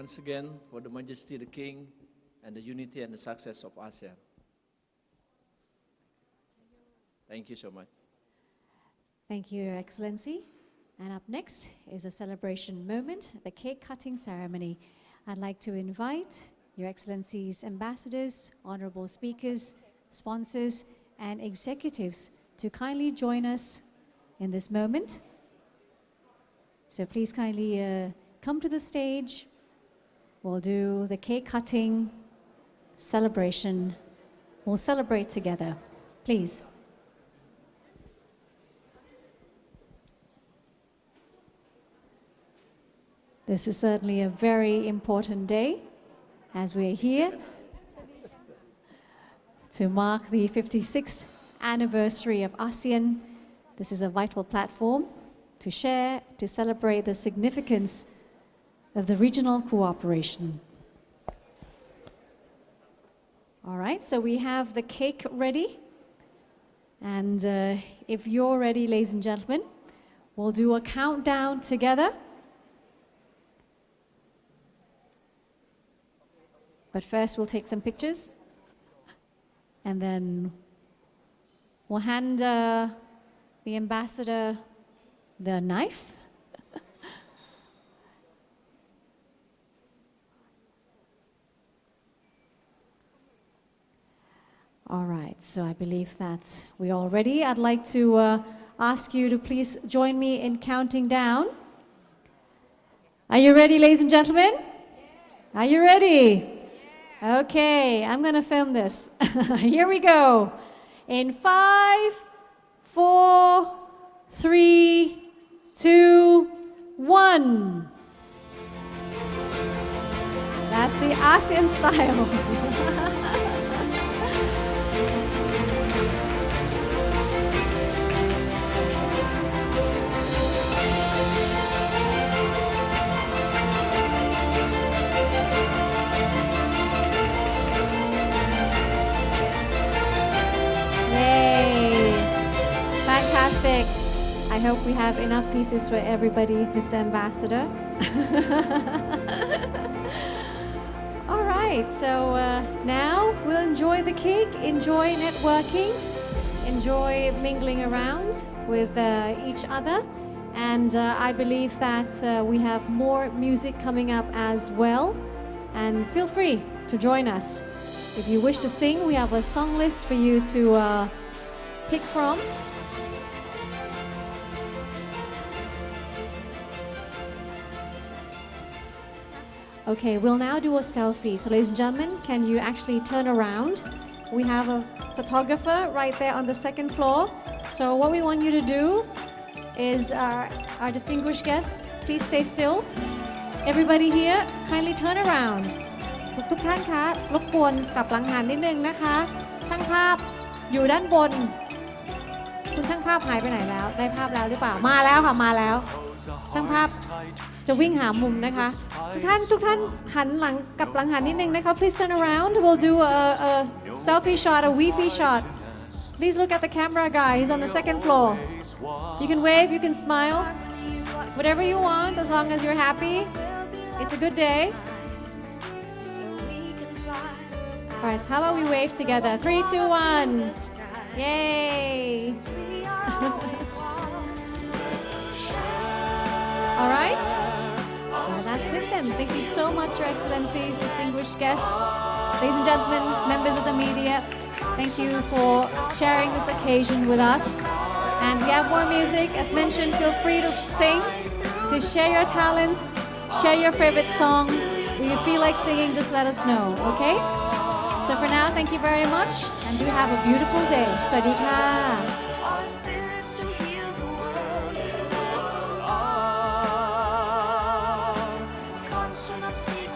once again for the Majesty of the King and the unity and the success of ASEAN. Thank you so much. Thank you, Your Excellency. And up next is a celebration moment, the cake cutting ceremony. I'd like to invite Your Excellency's ambassadors, honorable speakers, sponsors, and executives to kindly join us in this moment. So please kindly come to the stage. We'll do the cake cutting celebration. We'll celebrate together. Please. This is certainly a very important day as we are here to mark the 56th anniversary of ASEAN. This is a vital platform to share, to celebrate the significance of the regional cooperation. All right, so we have the cake ready. And if you're ready, ladies and gentlemen, we'll do a countdown together. But first, we'll take some pictures. And then we'll hand the ambassador the knife. All right, so I believe that we're all ready. I'd like to ask you to please join me in counting down. Are you ready, ladies and gentlemen? Are you ready? Okay, I'm going to film this. Here we go. In 5, 4, 3, 2, 1. That's the ASEAN style. Fantastic. I hope we have enough pieces for everybody, Mr. Ambassador. All right, so now we'll enjoy the cake, enjoy networking, enjoy mingling around with each other. And I believe that we have more music coming up as well. And feel free to join us. If you wish to sing, we have a song list for you to pick from. Okay, we'll now do a selfie. So ladies and gentlemen, can you actually turn around? We have a photographer right there on the second floor. So what we want you to do is our distinguished guests, please stay still. Everybody here, kindly turn around. ทุกท่านคะรบกวนกลับหลังหันนิดนึงนะคะช่างภาพอยู่ด้านบนคุณช่างภาพหายไปไหนแล้วได้ภาพแล้วหรือเปล่ามาแล้วค่ะมาแล้วช่างภาพจะวิ่งหามุมนะคะทุกท่านหันหลังกลับหลังหันนิดนึงนะคะ please turn around we'll do a selfie shot a Wi-Fi shot please look at the camera guy he's on the second floor you can wave you can smile whatever you want as long as you're happy it's a good day. Alright, how about we wave together? 3, 2, 1. Yay! Alright? Well, that's it then. Thank you so much, Your Excellencies, distinguished guests, ladies and gentlemen, members of the media. Thank you for sharing this occasion with us. And we have more music. As mentioned, feel free to sing, to share your talents, share your favorite song. If you feel like singing, just let us know, okay? So for now, thank you very much, and do have a beautiful day. สวัสดีค่ะ Our spirits to heal the world. That's our constant of speaking.